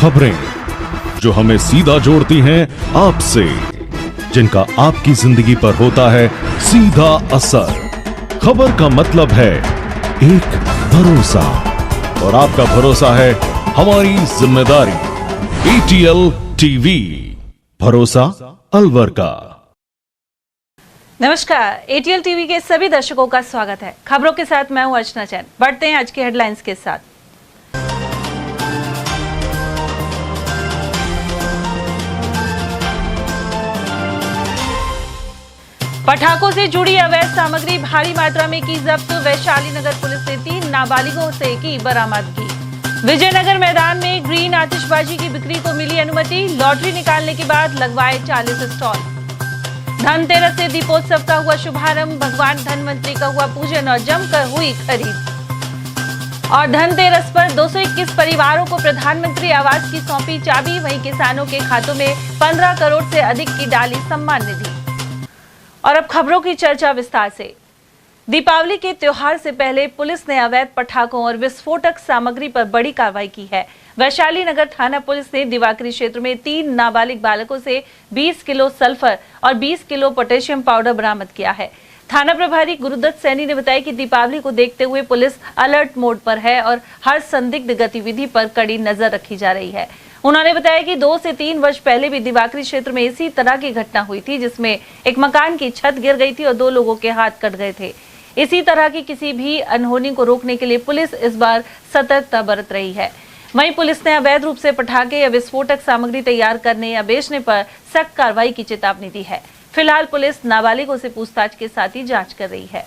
खबरें जो हमें सीधा जोड़ती हैं आपसे, जिनका आपकी जिंदगी पर होता है सीधा असर। खबर का मतलब है एक भरोसा, और आपका भरोसा है हमारी जिम्मेदारी। ATL टीवी, भरोसा अलवर का। नमस्कार, ATL टीवी के सभी दर्शकों का स्वागत है। खबरों के साथ मैं हूं अर्चना चैन। बढ़ते हैं आज के हेडलाइंस के साथ। पटाखों से जुड़ी अवैध सामग्री भारी मात्रा में की जब्त। वैशाली नगर पुलिस ने 3 नाबालिगों से की बरामदगी। विजयनगर मैदान में ग्रीन आतिशबाजी की बिक्री को मिली अनुमति। लॉटरी निकालने के बाद लगवाए 40 स्टॉल। धनतेरस से दीपोत्सव का हुआ शुभारंभ। भगवान धनवंतरी का हुआ पूजन और जमकर हुई खरीद। और धनतेरस पर 221 परिवारों को प्रधानमंत्री आवास की सौंपी चाबी। वहीं किसानों के खातों में 15 करोड़ से अधिक की डाली सम्मान निधि। और अब खबरों की चर्चा विस्तार से। दीपावली के त्योहार से पहले पुलिस ने अवैध पटाखों और विस्फोटक सामग्री पर बड़ी कार्रवाई की है। वैशाली नगर थाना पुलिस ने दिवाकरी क्षेत्र में 3 नाबालिग बालकों से 20 किलो सल्फर और 20 किलो पोटेशियम पाउडर बरामद किया है। थाना प्रभारी गुरुदत्त सैनी ने बताया कि दीपावली को देखते हुए पुलिस अलर्ट मोड पर है और हर संदिग्ध गतिविधि पर कड़ी नजर रखी जा रही है। उन्होंने बताया कि 2 से 3 वर्ष पहले भी दिवाकरी क्षेत्र में इसी तरह की घटना हुई थी, जिसमें एक मकान की छत गिर गई थी और 2 लोगों के हाथ कट गए थे। इसी तरह की किसी भी अनहोनी को रोकने के लिए पुलिस इस बार सतर्कता बरत रही है। वहीं पुलिस ने अवैध रूप से पटाखे या विस्फोटक सामग्री तैयार करने या बेचने पर सख्त कार्रवाई की चेतावनी दी है। फिलहाल पुलिस नाबालिगों से पूछताछ के साथ ही जांच कर रही है।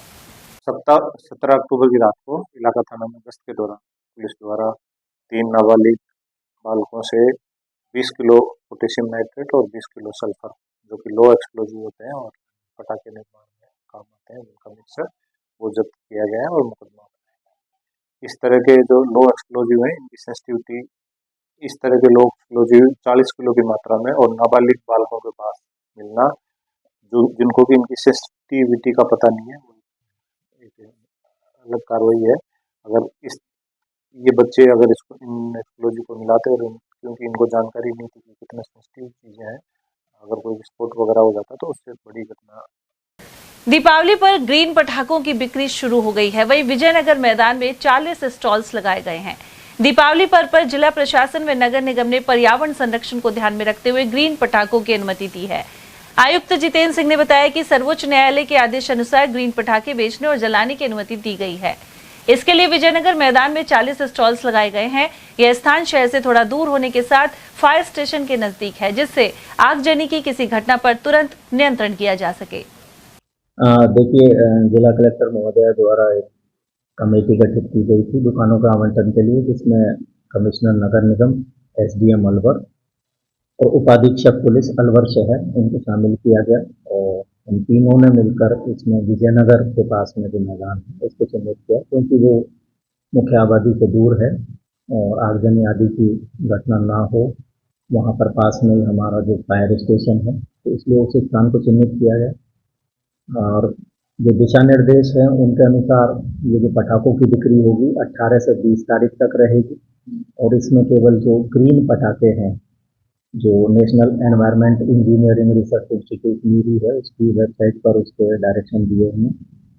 17 अक्टूबर की रात को इलाका थाना में गश्त के दौरान पुलिस द्वारा 3 नाबालिग बालकों से 20 किलो पोटेशियम नाइट्रेट और 20 किलो सल्फर, जो कि लो एक्सप्लोजिव होते हैं और पटाखे निर्माण में काम आते हैं, उनका मिक्सर वो जब्त किया गया है और मुकदमा बनाया गया। इस तरह के जो लो एक्सप्लोजिव हैं, इनकी सेंसिटिविटी, इस तरह के लो एक्सप्लोजिव 40 किलो की मात्रा में और नाबालिग बालकों के पास मिलना, जो जिनको भी इनकी सेंसिटिविटी का पता नहीं है, एक अलग कार्रवाई है। अगर ये बच्चे अगर इसको इन एक्सप्लोजिव को मिलाते और क्योंकि इनको जानकारी नहीं थी कि कितने सेंसिटिव चीज़ें हैं, अगर कोई विस्फोट वगैरह हो जाता तो उससे बड़ी घटना। दीपावली पर ग्रीन पटाखों की बिक्री शुरू हो गई है। वहीं विजयनगर मैदान में 40 स्टॉल्स लगाए गए हैं। दीपावली पर्व पर जिला प्रशासन व नगर निगम ने पर्यावरण संरक्षण को ध्यान में रखते हुए ग्रीन पटाखों की अनुमति दी है। आयुक्त जितेंद्र सिंह ने बताया कि सर्वोच्च न्यायालय के आदेश अनुसार ग्रीन पटाखे बेचने और जलाने की अनुमति दी गई है। इसके लिए विजयनगर मैदान में 40 स्टॉल्स लगाए गए हैं। यह स्थान शहर से थोड़ा दूर होने के साथ फायर स्टेशन के नजदीक है, जिससे आगजनी की किसी घटना पर तुरंत नियंत्रण किया जा सके। देखिए, जिला कलेक्टर महोदय द्वारा एक कमेटी गठित की गई थी दुकानों का आवंटन के लिए, जिसमें कमिश्नर नगर निगम, SDM अलवर और उपाधीक्षक पुलिस अलवर शहर, इनको शामिल किया गया। और इन तीनों ने मिलकर इसमें विजयनगर के पास में जो मैदान है उसको चिन्हित किया, क्योंकि वो मुख्य आबादी से दूर है और आगजनी आदि की घटना ना हो। वहाँ पर पास में ही हमारा जो फायर स्टेशन है, तो इसलिए उस स्थान को चिन्हित किया गया। और जो दिशा निर्देश हैं उनके अनुसार ये जो पटाखों की बिक्री होगी 18 से 20 तारीख तक रहेगी। और इसमें केवल जो ग्रीन पटाखे हैं, जो national environment engineering research institute NEERI है, उसकी वेबसाइट पर उसके डायरेक्शन दिए हैं,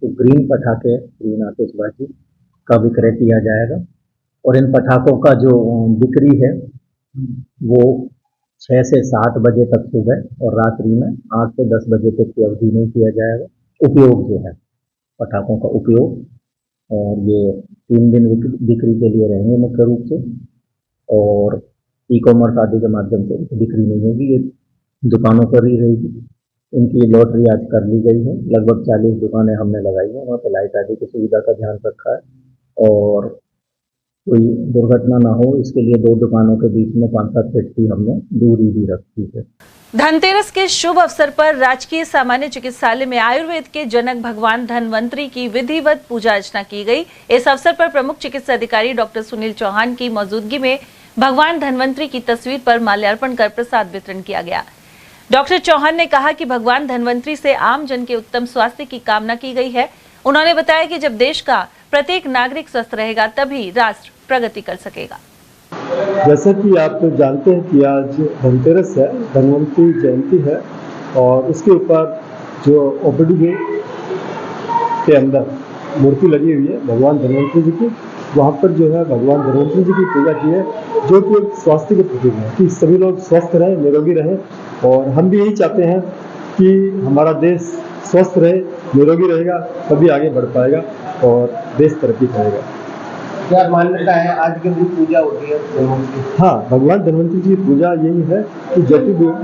तो ग्रीन पटाखे, ग्रीन आतिशबाजी का विक्रय किया जाएगा। और इन पटाखों का जो बिक्री है वो 6 से 7 बजे तक सुबह और रात्रि में 8 से 10 बजे तक की अवधि में किया जाएगा। उपयोग जो है पटाखों का उपयोग, और ये 3 दिन बिक्री के लिए रहेंगे मुख्य रूप से। और ई-कॉमर्स आदि के माध्यम से बिक्री नहीं होगी, ये दुकानों पर ही रहेगी। इनकी लॉटरी आज कर ली गई है। लगभग 40 दुकानें हमने लगाई हैं, वहाँ पे लाइट आदि की सुविधा का ध्यान रखा है और कोई दुर्घटना ना हो इसके लिए 2 दुकानों के बीच में 5-7 फीट की हमने दूरी भी रखी है। धनतेरस के शुभ अवसर पर राजकीय सामान्य चिकित्सालय में आयुर्वेद के जनक भगवान धनवंतरी की विधिवत पूजा अर्चना की गई। इस अवसर पर प्रमुख चिकित्सा अधिकारी डॉक्टर सुनील चौहान की मौजूदगी में भगवान धनवंतरी की तस्वीर पर माल्यार्पण कर प्रसाद वितरण किया गया। डॉक्टर चौहान ने कहा कि भगवान धनवंतरी से आम जन के उत्तम स्वास्थ्य की कामना की गई है। उन्होंने बताया कि जब देश का प्रत्येक नागरिक स्वस्थ रहेगा तभी राष्ट्र प्रगति कर सकेगा। जैसा कि आप जानते हैं कि आज धनतेरस है, धनवंतरी जयंती है और उसके ऊपर जो ओपीडी के अंदर मूर्ति लगी हुई है भगवान धनवंतरी जी की, वहाँ पर जो है भगवान धनवंतरी जी की पूजा की है, जो कि एक स्वास्थ्य के प्रतीक है कि सभी लोग स्वस्थ रहें, निरोगी रहें। और हम भी यही चाहते हैं कि हमारा देश स्वस्थ रहे, निरोगी रहेगा, तभी आगे बढ़ पाएगा और देश तरक्की करेगा। क्या मान्यता है आज के दिन पूजा होती है धनवंतरी? हाँ, भगवान धनवंतरी जी की पूजा यही है कि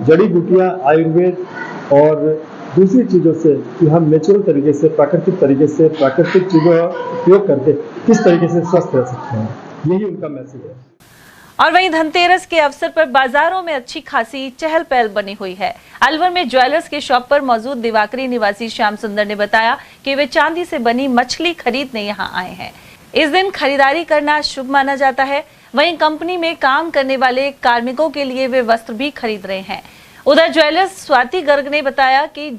जड़ी बूटियाँ, आयुर्वेद और दूसरी चीज़ों से कि हम नेचुरल तरीके से, प्राकृतिक तरीके से, प्राकृतिक चीज़ों का उपयोग करके किस तरीके से स्वस्थ रह सकते हैं, यही उनका मैसेज है। और वहीं धनतेरस के अवसर पर बाजारों में अच्छी खासी चहल पहल बनी हुई है। अलवर में ज्वेलर्स के शॉप पर मौजूद दिवाकरी निवासी श्याम सुंदर ने बताया कि वे चांदी से बनी मछली खरीदने यहाँ आए हैं। इस दिन खरीदारी करना शुभ माना जाता है। वहीं कंपनी में काम करने वाले कार्मिकों के लिए वे वस्त्र भी खरीद रहे हैं। उधर ज्वेलर्स स्वाति गर्ग ने बताया कि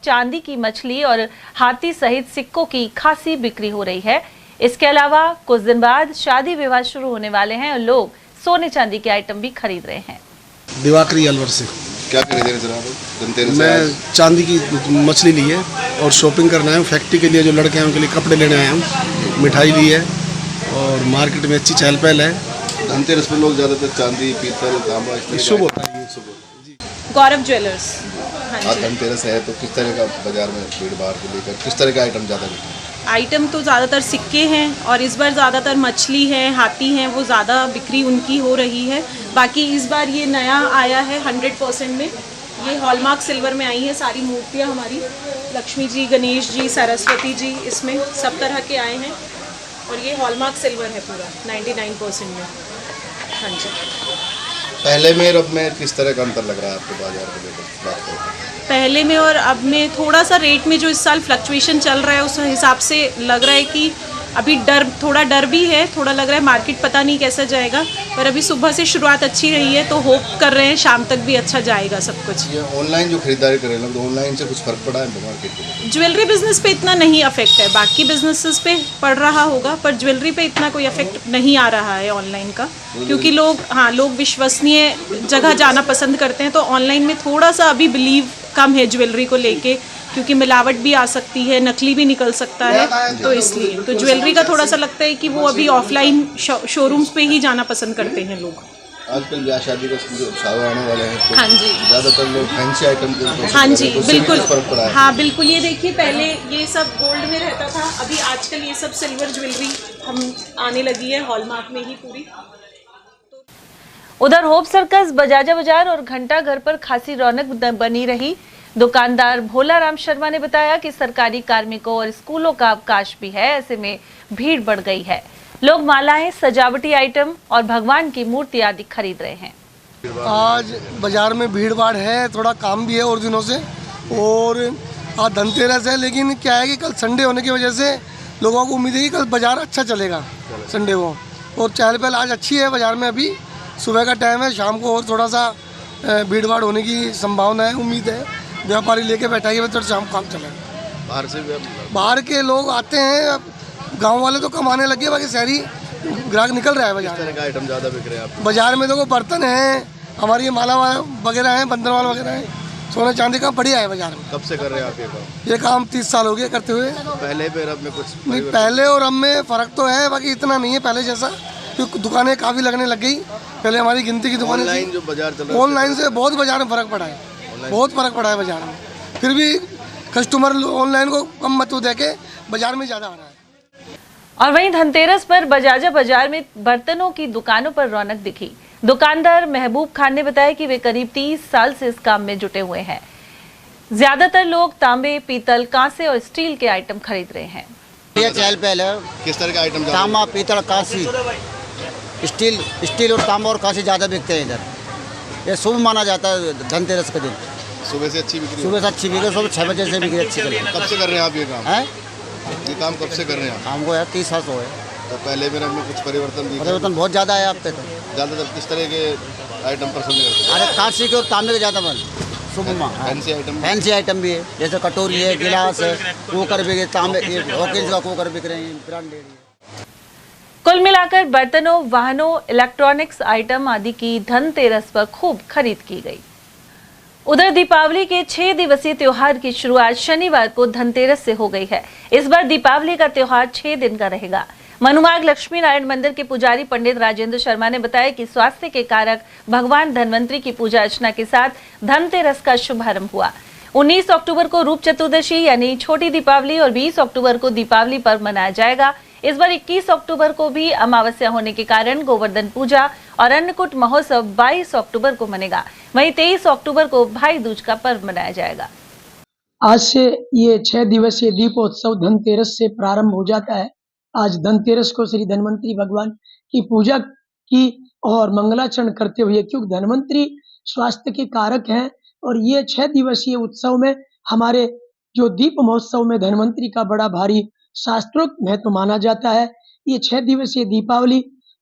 चांदी की मछली और हाथी सहित सिक्कों की खासी बिक्री हो रही है। इसके अलावा कुछ दिन बाद शादी विवाह शुरू होने वाले हैं और लोग सोने चांदी के आइटम भी खरीद रहे हैं। दिवाकरी अलवर से क्या खरीदे हैं जनाब? मैं चांदी की मछली ली है और शॉपिंग करना है। फैक्ट्री के लिए जो लड़के हैं उनके लिए कपड़े लेने आया हूँ, मिठाई ली है और मार्केट में अच्छी चहल पहल है। धनतेरस में लोग ज़्यादातर चांदी, पीतल, तांबा शुभ होता है। गौरव ज्वेलर्स। आज धनतेरस है तो किस तरह का बाजार में भीड़ भाड़ को लेकर किस तरह का आइटम ज़्यादा बिकते हैं? आइटम तो ज़्यादातर सिक्के हैं और इस बार ज़्यादातर मछली है, हाथी हैं, वो ज़्यादा बिक्री उनकी हो रही है। बाकी इस बार ये नया आया है 100% में, ये हॉलमार्क सिल्वर में आई है सारी मूर्तियाँ हमारी। लक्ष्मी जी, गणेश जी, सरस्वती जी, इसमें सब तरह के आए हैं और ये हॉलमार्क सिल्वर है पूरा 99% में। हाँ जी। पहले में और अब में किस तरह का अंतर लग रहा है आपको बाजार को लेकर बात करें? पहले में और अब में थोड़ा सा रेट में जो इस साल फ्लक्चुएशन चल रहा है उस हिसाब से लग रहा है कि अभी थोड़ा डर भी है, थोड़ा लग रहा है मार्केट पता नहीं कैसा जाएगा, पर अभी सुबह से शुरुआत अच्छी रही है तो होप कर रहे हैं शाम तक भी अच्छा जाएगा सब कुछ। ये ऑनलाइन जो खरीदारी कर रहे हैं तो ऑनलाइन से कुछ फर्क पड़ा है मार्केट में? ज्वेलरी बिजनेस पे इतना नहीं अफेक्ट है, बाकी बिजनेसेस पे पड़ रहा होगा पर ज्वेलरी पे इतना कोई अफेक्ट नहीं आ रहा है ऑनलाइन का, क्योंकि लोग विश्वसनीय जगह जाना पसंद करते हैं। तो ऑनलाइन में थोड़ा सा अभी बिलीव कम है ज्वेलरी को लेके, क्योंकि मिलावट भी आ सकती है, नकली भी निकल सकता है, तो इसलिए तो ज्वेलरी का थोड़ा सा लगता है कि वो अभी ऑफलाइन शोरूम्स पे ही जाना पसंद करते हैं लोग। आजकल ब्याह शादी का जो उत्सव आने वाले हैं तो हाँ जी, ज़्यादातर लोग फैंसी आइटम के हाँ जी बिल्कुल, फर्क पड़ा है। हाँ बिल्कुल। ये देखिए पहले ये सब गोल्ड में रहता था, अभी आजकल ये सब सिल्वर ज्वेलरी हम आने लगी है हॉलमार्क में ही पूरी। उधर होप सर्कस, बजाजा बाजार और घंटा घर पर खासी रौनक बनी रही। दुकानदार भोलाराम शर्मा ने बताया कि सरकारी कार्मिकों और स्कूलों का अवकाश भी है, ऐसे में भीड़ बढ़ गई है। लोग मालाएं, सजावटी आइटम और भगवान की मूर्ति आदि खरीद रहे हैं। आज बाजार में भीड़ भाड़ है, थोड़ा काम भी है और दिनों से, और आज धनतेरस है, लेकिन क्या है कि कल संडे होने की वजह से लोगों को उम्मीद है कि कल बाजार अच्छा चलेगा संडे को, और चहल पहल आज अच्छी है बाजार में। अभी सुबह का टाइम है, शाम को और थोड़ा सा भीड़ भाड़ होने की संभावना है, उम्मीद है। व्यापारी लेके बैठा है तो शाम काम चलेगा। बाहर के लोग आते हैं, गांव वाले तो कमाने लगे, बाकी शहरी ग्राहक निकल रहा है बाजार। किस तरह का आइटम ज़्यादा बिक रहे हैं आप? बाजार में देखो बर्तन हैं, हमारी ये माला वगैरह हैं, बंदरवाल वगैरह हैं, सोने चांदी का बढ़िया है बाजार में। कब से कर रहे हैं आप ये काम? ये काम 30 साल हो गए करते हुए। पहले फिर अब में कुछ नहीं, पहले और अब में फ़र्क तो है, बाकी इतना नहीं है पहले जैसा, क्योंकि दुकानें काफ़ी लगने लग गई। पहले हमारी गिनती की दुकानें ऑनलाइन जो बाजार चल रहा है, ऑनलाइन से बहुत बाजार में फ़र्क पड़ा है, बहुत फ़र्क पड़ा है बाजार में। फिर भी कस्टमर ऑनलाइन को कम महत्व देके बाजार में ज़्यादा आ रहा है। और वहीं धनतेरस पर बजाजा बाजार में बर्तनों की दुकानों पर रौनक दिखी। दुकानदार महबूब खान ने बताया कि वे करीब 30 साल से इस काम में जुटे हुए हैं। ज्यादातर लोग तांबे, पीतल, कांसे और स्टील के आइटम खरीद रहे हैं। ये चहल पहल है। किस तरह का आइटम? तांबा, पीतल, कांसी, स्टील और तांबा और कांसी ज़्यादा बिकते हैं इधर। ये शुभ माना जाता है धनतेरस के दिन। सुबह से अच्छी बिक्री? सुबह से अच्छी बिक्री, सुबह 6 बजे से बिक्री अच्छी चलेगी। कब से कर रहे हैं आप ये काम? है ये काम कब से कर रहे हैं? हमको यार 30 साल हो है। तो पहले में कुछ परिवर्तन बहुत ज़्यादा है आप पे। तो ज़्यादातर किस तरह के आइटम पसंद करते हैं? अरे कांसी के और तांबे के ज़्यादा मन शुभ माँ। फैंसी आइटम भी है, जैसे कटोरी है, गिलास है, कुकर भी है, तांबे हॉकिंस का कुकर बिक रहे हैं, ब्रांडेड है। कुल मिलाकर बर्तनों, वाहनों, इलेक्ट्रॉनिक्स आइटम आदि की धनतेरस पर खूब खरीद की गई। उधर दीपावली के 6 दिवसीय त्योहार की शुरुआत शनिवार को धनतेरस से हो गई है। इस बार दीपावली का त्योहार 6 दिन का रहेगा। मनुमार्ग लक्ष्मी नारायण मंदिर के पुजारी पंडित राजेंद्र शर्मा ने बताया कि स्वास्थ्य के कारक भगवान धनवंतरी की पूजा अर्चना के साथ धनतेरस का शुभारंभ हुआ। 19 अक्टूबर को रूप चतुर्दशी यानी छोटी दीपावली और 20 अक्टूबर को दीपावली पर्व मनाया जाएगा। इस बार 21 अक्टूबर को भी अमावस्या होने के कारण गोवर्धन पूजा और अन्नकूट महोत्सव 22 अक्टूबर को मनेगा। वहीं 23 अक्टूबर को भाई दूज का पर्व मनाया जाएगा। आज से ये 6 दिवसीय दीपोत्सव धनतेरस से प्रारंभ हो जाता है। आज धनतेरस को श्री धनवंतरी भगवान की पूजा की और मंगलाचरण करते हुए, क्योंकि धनवंतरी स्वास्थ्य के कारक हैं और ये 6 दिवसीय उत्सव में हमारे जो दीप महोत्सव में धनवंतरी का बड़ा भारी शास्त्रोक्त महत्व माना जाता है। ये 6 दिवसीय दीपावली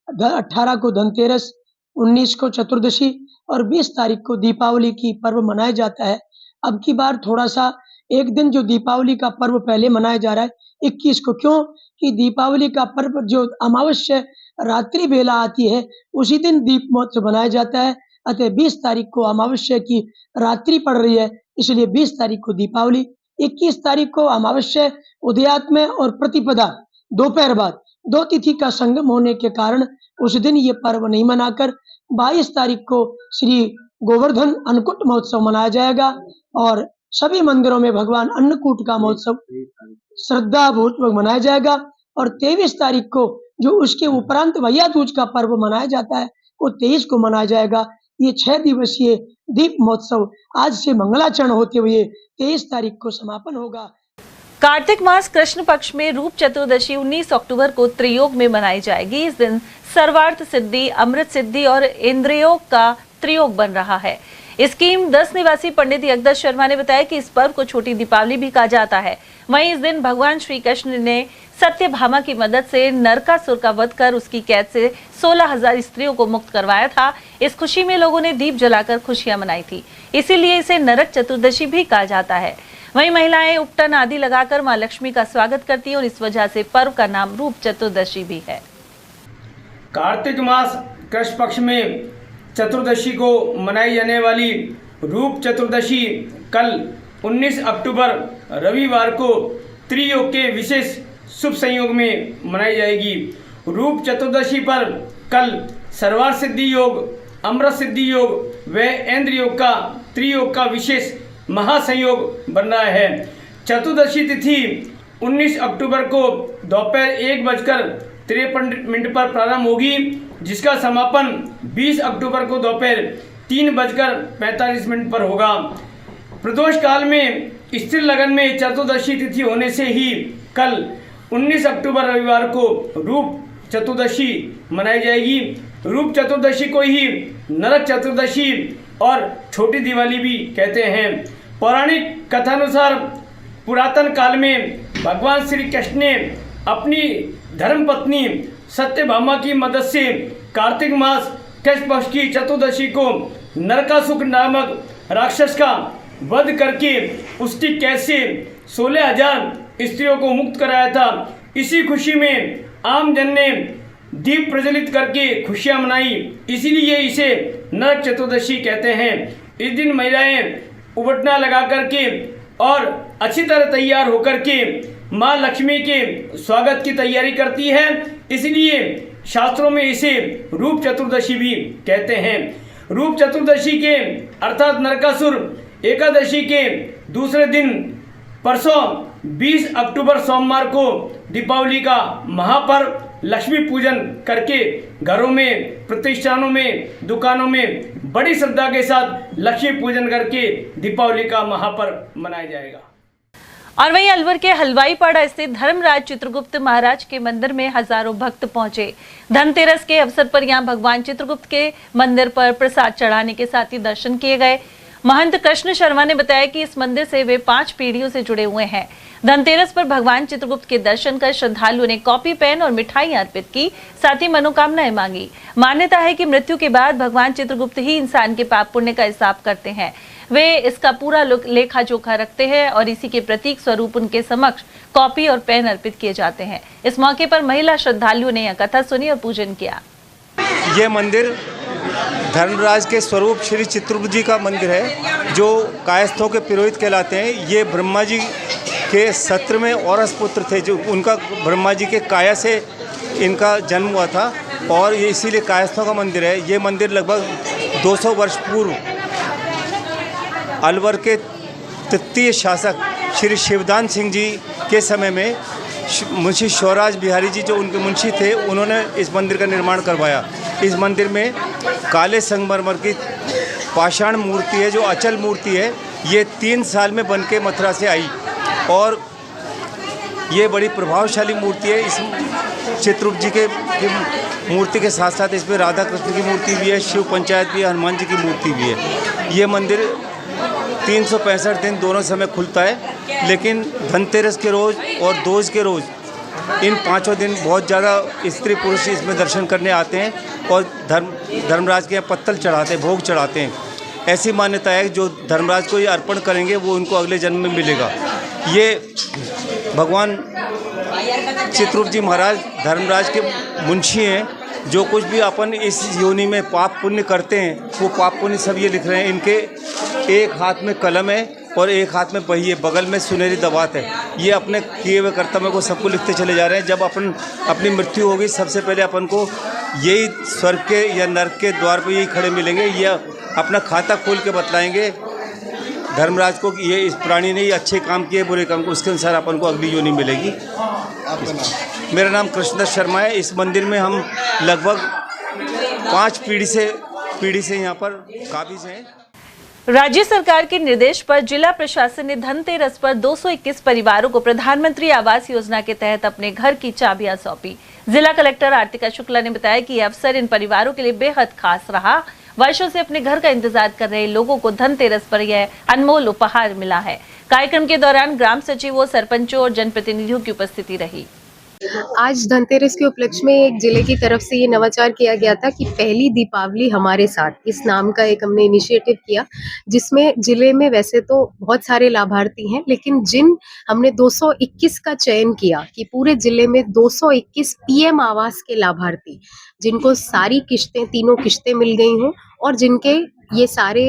18 को धनतेरस, 19 को चतुर्दशी और 20 तारीख को दीपावली की पर्व मनाया जाता है। अब की बार थोड़ा सा एक दिन जो दीपावली का पर्व पहले मनाया जा रहा है 21 को, क्यों कि दीपावली का पर्व जो अमावस्या रात्रि बेला आती है उसी दिन दीप महोत्सव मनाया जाता है। अतः 20 तारीख को अमावस्या की रात्रि पड़ रही है, इसलिए 20 तारीख को दीपावली, 21 तारीख को अमावस्या उदयात्मय और प्रतिपदा दोपहर बाद 2 तिथि का संगम होने के कारण उस दिन ये पर्व नहीं मनाकर 22 तारीख को श्री गोवर्धन अन्नकूट महोत्सव मनाया जाएगा और सभी मंदिरों में भगवान अन्नकूट का महोत्सव श्रद्धा पूर्वक मनाया जाएगा। और 23 तारीख को जो उसके उपरांत भैया दूज का पर्व मनाया जाता है वो 23 को मनाया जाएगा। ये 6 दिवसीय दीप महोत्सव आज से मंगलाचरण होते हुए 23 तारीख को समापन होगा। कार्तिक मास कृष्ण पक्ष में रूप चतुर्दशी 19 अक्टूबर को त्रियोग में मनाई जाएगी। इस दिन सर्वार्थ सिद्धि, अमृत सिद्धि और इंद्रियोग का त्रियोग बन रहा है। स्कीम 10 निवासी पंडित यज्ञ शर्मा ने बताया कि इस पर्व को छोटी दीपावली भी कहा जाता है। वहीं इस दिन भगवान श्री कृष्ण ने सत्यभामा की मदद से नरकासुर का वध कर उसकी कैद से 16,000 स्त्रियों को मुक्त करवाया था। इस खुशी में लोगों ने दीप जलाकर खुशियां मनाई थी, इसीलिए इसे नरक चतुर्दशी भी कहा जाता है। वहीं महिलाएं उपटन आदि लगाकर मां लक्ष्मी का स्वागत करती हैं और इस वजह से पर्व का नाम रूप चतुर्दशी भी है। कार्तिक मास कृष्ण पक्ष में चतुर्दशी को मनाई जाने वाली रूप चतुर्दशी कल 19 अक्टूबर रविवार को त्रियोग के विशेष शुभ संयोग में मनाई जाएगी। रूप चतुर्दशी पर कल सर्वार्थ सिद्धि योग, अमृत सिद्धि योग व इंद्र योग का त्रियोग का विशेष महासंयोग बन रहा है। चतुर्दशी तिथि 19 अक्टूबर को दोपहर 1:53 पर प्रारंभ होगी, जिसका समापन 20 अक्टूबर को दोपहर 3:45 पर होगा। प्रदोष काल में स्थिर लगन में चतुर्दशी तिथि होने से ही कल 19 अक्टूबर रविवार को रूप चतुर्दशी मनाई जाएगी। रूप चतुर्दशी को ही नरक चतुर्दशी और छोटी दिवाली भी कहते हैं। पौराणिक कथानुसार पुरातन काल में भगवान श्री कृष्ण ने अपनी धर्मपत्नी सत्यभामा की मदद से कार्तिक मास कृष्ण पक्ष की चतुर्दशी को नरकासुर नामक राक्षस का वध करके उसकी कैद से 16,000 स्त्रियों को मुक्त कराया था। इसी खुशी में आम जन ने दीप प्रज्वलित करके खुशियां मनाई, इसीलिए इसे नरक चतुर्दशी कहते हैं। इस दिन महिलाएं उबटना लगा करके और अच्छी तरह तैयार होकर के माँ लक्ष्मी के स्वागत की तैयारी करती है, इसलिए शास्त्रों में इसे रूप चतुर्दशी भी कहते हैं। रूप चतुर्दशी के अर्थात नरकासुर एकादशी के दूसरे दिन परसों 20 अक्टूबर सोमवार को दीपावली का महापर्व लक्ष्मी पूजन करके घरों में, प्रतिष्ठानों में, दुकानों में बड़ी श्रद्धा के साथ लक्ष्मी पूजन करके दीपावली का महापर्व मनाया जाएगा। और वहीं अलवर के हलवाईपाड़ा स्थित धर्मराज चित्रगुप्त महाराज के मंदिर में हजारों भक्त पहुंचे। धनतेरस के अवसर पर यहां भगवान चित्रगुप्त के मंदिर पर प्रसाद चढ़ाने के साथ ही दर्शन किए गए। महंत कृष्ण शर्मा ने बताया कि इस मंदिर से वे 5 पीढ़ियों से जुड़े हुए हैं। धनतेरस पर भगवान चित्रगुप्त के दर्शन कर श्रद्धालुओं ने कॉपी, पेन और मिठाई अर्पित की, साथ ही मनोकामनाएं मांगी। मान्यता है कि मृत्यु के बाद भगवान चित्रगुप्त ही इंसान के पाप पुण्य का हिसाब करते हैं। वे इसका पूरा लेखा जोखा रखते हैं और इसी के प्रतीक स्वरूप उनके समक्ष कॉपी और पेन अर्पित किए जाते हैं। इस मौके पर महिला श्रद्धालुओं ने यह कथा सुनी और पूजन किया। ये मंदिर धर्मराज के स्वरूप श्री चित्रगुप्त जी का मंदिर है, जो कायस्थों के पुरोहित कहलाते हैं। ये ब्रह्मा जी के 17वें औरस पुत्र थे, जो उनका ब्रह्मा जी के काया से इनका जन्म हुआ था और ये इसीलिए कायस्थों का मंदिर है। ये मंदिर लगभग 200 वर्ष पूर्व अलवर के तृतीय शासक श्री शिवदान सिंह जी के समय में मुंशी शौराज बिहारी जी, जो उनके मुंशी थे, उन्होंने इस मंदिर का निर्माण करवाया। इस मंदिर में काले संगमरमर की पाषाण मूर्ति है, जो अचल मूर्ति है। ये 3 साल में बन के मथुरा से आई और ये बड़ी प्रभावशाली मूर्ति है। इस चित्रगुप्त जी के मूर्ति के साथ साथ इसमें राधा कृष्ण की मूर्ति भी है, शिव पंचायत भी है, हनुमान जी की मूर्ति भी है। ये मंदिर 365 दिन दोनों समय खुलता है, लेकिन धनतेरस के रोज़ और दोज के रोज़ इन 5 दिन बहुत ज़्यादा स्त्री पुरुष इसमें दर्शन करने आते हैं और धर्मराज के यहाँ पत्तल चढ़ाते हैं, भोग चढ़ाते हैं। ऐसी मान्यता है कि जो धर्मराज को ये अर्पण करेंगे वो उनको अगले जन्म में मिलेगा। ये भगवान चित्रगुप्त जी महाराज धर्मराज के मुंशी हैं। जो कुछ भी अपन इस योनि में पाप पुण्य करते हैं, वो पाप पुण्य सब ये लिख रहे हैं। इनके एक हाथ में कलम है और एक हाथ में बही है, बगल में सुनहरी दवात है। ये अपने किए हुए कर्तव्य को सबको लिखते चले जा रहे हैं। जब अपनी मृत्यु होगी, सबसे पहले अपन को यही स्वर्ग के या नरक के द्वार पर यही खड़े मिलेंगे। ये अपना खाता खोल के बतलाएंगे धर्मराज को कि ये इस प्राणी ने ये अच्छे काम किए, बुरे काम को, उसके अनुसार अपन को अगली योनि मिलेगी। मेरा नाम कृष्णदास शर्मा है। इस मंदिर में हम लगभग 5 पीढ़ी से यहाँ पर काबिज हैं। राज्य सरकार के निर्देश पर जिला प्रशासन ने धनतेरस पर 221 परिवारों को प्रधानमंत्री आवास योजना के तहत अपने घर की चाबियां सौंपी। जिला कलेक्टर आर्तिका शुक्ला ने बताया कि यह अवसर इन परिवारों के लिए बेहद खास रहा। वर्षों से अपने घर का इंतजार कर रहे लोगों को धनतेरस पर यह अनमोल उपहार मिला है। कार्यक्रम के दौरान ग्राम सचिवों, सरपंचों और जनप्रतिनिधियों की उपस्थिति रही। आज धनतेरस के उपलक्ष्य में एक जिले की तरफ से ये नवाचार किया गया था कि पहली दीपावली हमारे साथ, इस नाम का एक हमने इनिशिएटिव किया, जिसमें जिले में वैसे तो बहुत सारे लाभार्थी हैं, लेकिन हमने 221 का चयन किया कि पूरे जिले में 221 पीएम आवास के लाभार्थी, जिनको सारी किश्तें, तीनों किश्तें मिल गई हों और जिनके ये सारे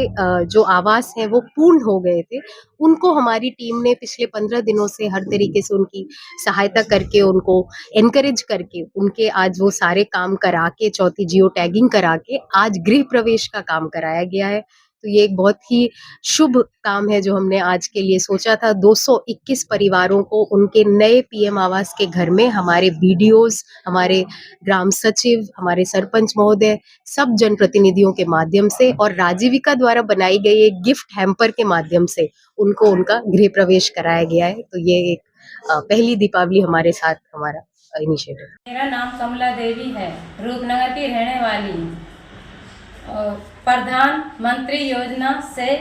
जो आवास हैं वो पूर्ण हो गए थे, उनको हमारी टीम ने पिछले 15 दिनों से हर तरीके से उनकी सहायता करके, उनको एनकरेज करके, उनके आज वो सारे काम करा के, चौथी जियो टैगिंग करा के आज गृह प्रवेश का काम कराया गया है। तो ये एक बहुत ही शुभ काम है जो हमने आज के लिए सोचा था। 221 परिवारों को उनके नए पीएम आवास के घर में हमारे बीडीओज, हमारे ग्राम सचिव, हमारे सरपंच महोदय, सब जनप्रतिनिधियों के माध्यम से और राजीविका द्वारा बनाई गई एक गिफ्ट हैम्पर के माध्यम से उनको उनका गृह प्रवेश कराया गया है। तो ये एक पहली दीपावली हमारे साथ हमारा इनिशिएटिव। मेरा नाम कमला देवी है, रूपनगर की रहने वाली हूँ। प्रधानमंत्री योजना से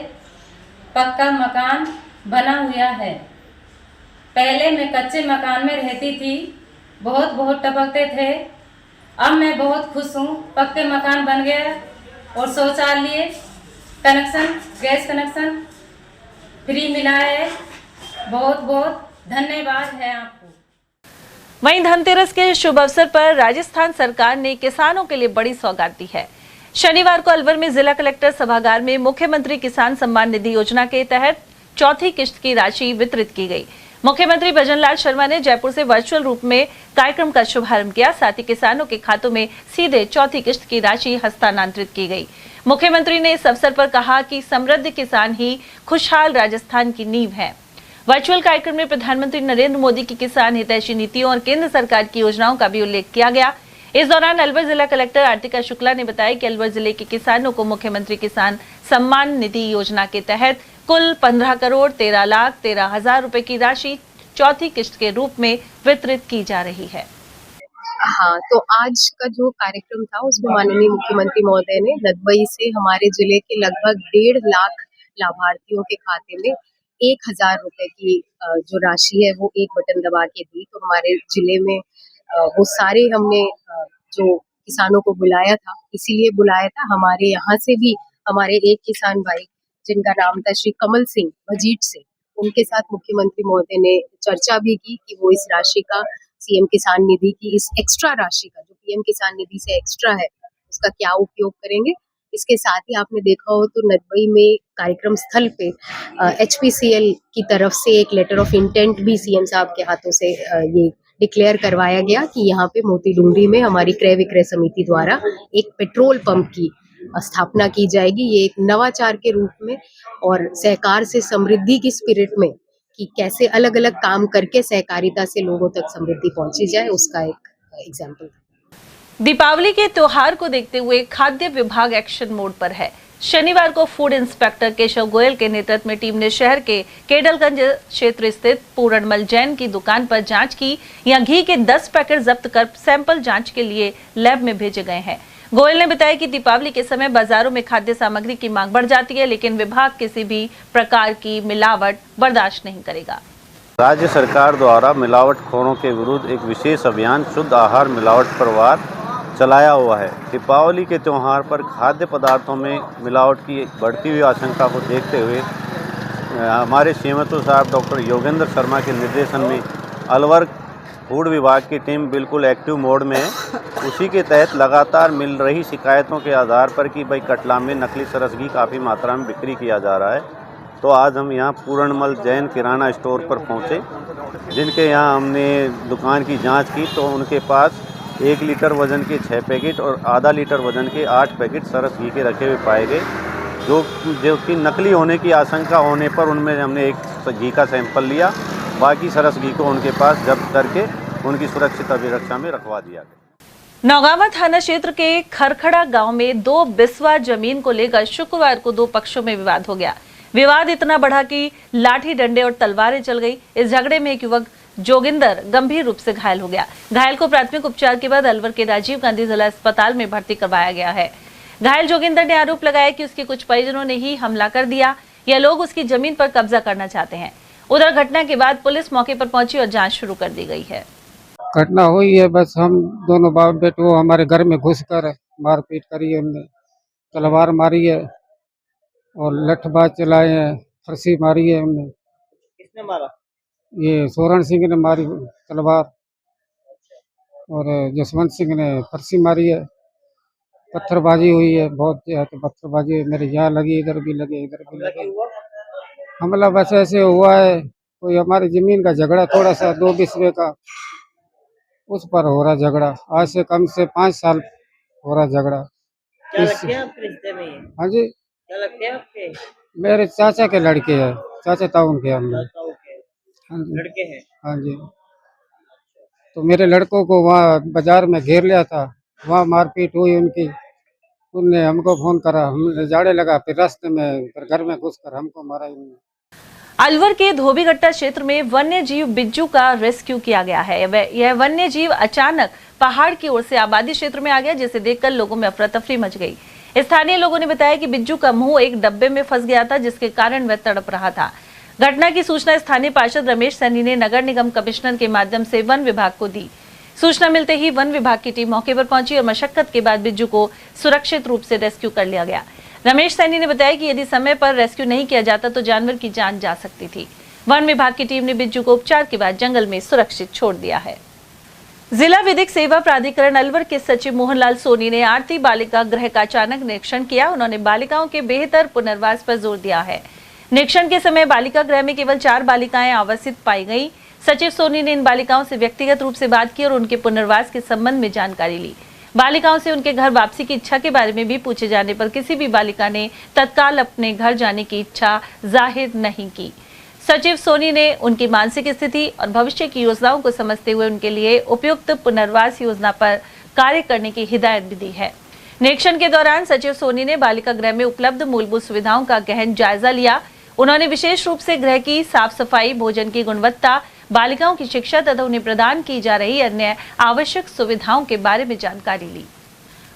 पक्का मकान बना हुआ है। पहले मैं कच्चे मकान में रहती थी, बहुत टपकते थे। अब मैं बहुत खुश हूँ, पक्के मकान बन गया और शौचालय कनेक्शन, गैस कनेक्शन फ्री मिला है। बहुत धन्यवाद है आपको। वहीं धनतेरस के शुभ अवसर पर राजस्थान सरकार ने किसानों के लिए बड़ी सौगात दी है। शनिवार को अलवर में जिला कलेक्टर सभागार में मुख्यमंत्री किसान सम्मान निधि योजना के तहत चौथी किश्त की राशि वितरित की गई। मुख्यमंत्री भजनलाल शर्मा ने जयपुर से वर्चुअल रूप में कार्यक्रम का शुभारंभ किया। साथ ही किसानों के खातों में सीधे चौथी किश्त की राशि हस्तांतरित की गई। मुख्यमंत्री ने इस अवसर पर कहा कि समृद्ध किसान ही खुशहाल राजस्थान की नींव है। वर्चुअल कार्यक्रम में प्रधानमंत्री नरेंद्र मोदी की किसान हितैषी नीतियों और केंद्र सरकार की योजनाओं का भी उल्लेख किया गया। इस दौरान अलवर जिला कलेक्टर आर्तिका शुक्ला ने बताया कि अलवर जिले के किसानों को मुख्यमंत्री किसान सम्मान निधि योजना के तहत कुल 15 करोड़ 13 लाख 13 हजार रुपए की राशि चौथी किश्त के रूप में वितरित की जा रही है। हाँ, तो आज का जो कार्यक्रम था उसमें माननीय मुख्यमंत्री महोदय ने लदबई से हमारे जिले के लगभग 1.5 लाख लाभार्थियों के खाते में 1000 रुपए की जो राशि है वो एक बटन दबा के दी। तो हमारे जिले में वो सारे हमने जो किसानों को बुलाया था, इसीलिए बुलाया था। हमारे यहाँ से भी हमारे एक किसान भाई जिनका नाम था श्री कमल सिंह भजीट से, उनके साथ मुख्यमंत्री महोदय ने चर्चा भी की कि वो इस राशि का सीएम किसान निधि की इस एक्स्ट्रा राशि का जो पीएम किसान निधि से एक्स्ट्रा है उसका क्या उपयोग करेंगे। इसके साथ ही आपने देखा हो तो नदबई में कार्यक्रम स्थल पे HPCL की तरफ से एक लेटर ऑफ इंटेंट भी सीएम साहब के हाथों से ये डिक्लेयर करवाया गया कि यहाँ पे मोती डूंगरी में हमारी क्रय विक्रय समिति द्वारा एक पेट्रोल पंप की स्थापना की जाएगी। ये एक नवाचार के रूप में और सहकार से समृद्धि की स्पिरिट में कि कैसे अलग अलग काम करके सहकारिता से लोगों तक समृद्धि पहुंची जाए, उसका एक एग्जाम्पल। दीपावली के त्योहार को देखते हुए खाद्य विभाग एक्शन मोड पर है। शनिवार को फूड इंस्पेक्टर केशव गोयल के नेतृत्व में टीम ने शहर के केडलगंज क्षेत्र स्थित पूरणमल जैन की दुकान पर जांच की। यहां घी के 10 पैकेट जब्त कर सैंपल जांच के लिए लैब में भेजे गए हैं। गोयल ने बताया कि दीपावली के समय बाजारों में खाद्य सामग्री की मांग बढ़ जाती है, लेकिन विभाग किसी भी प्रकार की मिलावट बर्दाश्त नहीं करेगा। राज्य सरकार द्वारा मिलावटखोरों के विरुद्ध एक विशेष अभियान शुद्ध आहार मिलावट पर वार चलाया हुआ है। दीपावली के त्यौहार पर खाद्य पदार्थों में मिलावट की बढ़ती हुई आशंका को देखते हुए हमारे CMO साहब डॉक्टर योगेंद्र शर्मा के निर्देशन में अलवर फूड विभाग की टीम बिल्कुल एक्टिव मोड में है। उसी के तहत लगातार मिल रही शिकायतों के आधार पर कि भाई कटला में नकली सरस घी काफ़ी मात्रा में बिक्री किया जा रहा है, तो आज हम यहाँ पूरणमल जैन किराना स्टोर पर पहुँचे, जिनके यहाँ हमने दुकान की जांच की तो उनके पास 1 लीटर वजन के 6 पैकेट और आधा लीटर वजन के 8 पैकेट सरस घी के रखे हुए पाए गए, जो कि नकली होने की आशंका होने पर उनमें हमने एक घी का सैंपल लिया। बाकी सरस घी को उनके पास जब्त करके उनकी सुरक्षित अभिरक्षा में रखवा दिया गया। नौगावा थाना क्षेत्र के खरखड़ा गांव में 2 बिस्वा जमीन को लेकर शुक्रवार को 2 पक्षों में विवाद हो गया। विवाद इतना बढ़ा कि लाठी डंडे और तलवारें चल गई। इस झगड़े में एक युवक जोगिंदर गंभीर रूप से घायल हो गया। घायल को प्राथमिक उपचार के बाद अलवर के राजीव गांधी जिला अस्पताल में भर्ती करवाया गया है। घायल जोगिंदर ने आरोप लगाया कि उसके कुछ परिजनों ने ही हमला कर दिया। यह लोग उसकी जमीन पर कब्जा करना चाहते हैं। उधर घटना के बाद पुलिस मौके पर पहुंची और जांच शुरू कर दी गई है। घटना हुई है, बस हम दोनों बाप बेटे वो हमारे घर में घुसकर मारपीट करी है, हमने तलवार मारी है और लठबाज चलाए हैं, फरसी मारी है हमने। किसने मारा? ये सोरण सिंह ने मारी तलवार और जसवंत सिंह ने फरसी मारी है। पत्थरबाजी हुई है, बहुत पत्थरबाजी मेरे यहाँ लगी, इधर भी लगे इधर भी लगे। हमला बस ऐसे हुआ है, कोई हमारी जमीन का झगड़ा थोड़ा सा 2 बिस्वे का, उस पर हो रहा झगड़ा। आज से कम से 5 साल हो रहा झगड़ा। क्या लगते हैं आपके रिश्ते में? हाँ जी, क्या लगते हैं आपके? मेरे चाचा के लड़के हैं, चाचा ताऊ के हम लड़के हैं। हाँ जी, तो मेरे लड़कों को वहाँ बाजार में घेर लिया था, वहाँ मारपीट हुई उनकी। उनने हमको फोन करा, हमने जाड़े लगा, फिर रास्ते में फिर घर में घुसकर हमको मारा इन्होंने। अलवर के धोबीघट्टा क्षेत्र में वन्य जीव बिज्जू का रेस्क्यू किया गया है। यह वन्य जीव अचानक पहाड़ की ओर से आबादी क्षेत्र में आ गया, जिसे देखकर लोगों में अफरा तफरी मच गई। स्थानीय लोगों ने बताया कि बिज्जू का मुंह एक डब्बे में फंस गया था, जिसके कारण वह तड़प रहा था। घटना की सूचना स्थानीय पार्षद रमेश सैनी ने नगर निगम कमिश्नर के माध्यम से वन विभाग को दी। सूचना मिलते ही वन विभाग की टीम मौके पर पहुंची और मशक्कत के बाद बिज्जू को सुरक्षित रूप से रेस्क्यू कर लिया गया। रमेश सैनी ने बताया कि यदि समय पर रेस्क्यू नहीं किया जाता तो जानवर की जान जा सकती थी। वन विभाग की टीम ने बिज्जू को उपचार के बाद जंगल में सुरक्षित छोड़ दिया है। जिला विधिक सेवा प्राधिकरण अलवर के सचिव मोहनलाल सोनी ने आरती बालिका गृह का अचानक निरीक्षण किया। उन्होंने बालिकाओं के बेहतर पुनर्वास पर जोर दिया है। निरीक्षण के समय बालिका गृह में केवल 4 बालिकाएं आवासित पाई गई। सचिव सोनी ने इन बालिकाओं से व्यक्तिगत रूप से बात की और उनके पुनर्वास के संबंध में जानकारी ली। बालिकाओं से उनके घर वापसी की इच्छा के बारे में भी पूछे जाने पर किसी भी बालिका ने तत्काल अपने घर जाने की इच्छा जाहिर नहीं की। सचिव सोनी ने उनकी मानसिक स्थिति और भविष्य की योजनाओं को समझते हुए उनके लिए उपयुक्त पुनर्वास योजना पर कार्य करने की हिदायत भी दी है। निरीक्षण के दौरान सचिव सोनी ने बालिका गृह में उपलब्ध मूलभूत सुविधाओं का गहन जायजा लिया। उन्होंने विशेष रूप से गृह की साफ सफाई, भोजन की गुणवत्ता, बालिकाओं की शिक्षा तथा उन्हें प्रदान की जा रही अन्य आवश्यक सुविधाओं के बारे में जानकारी ली।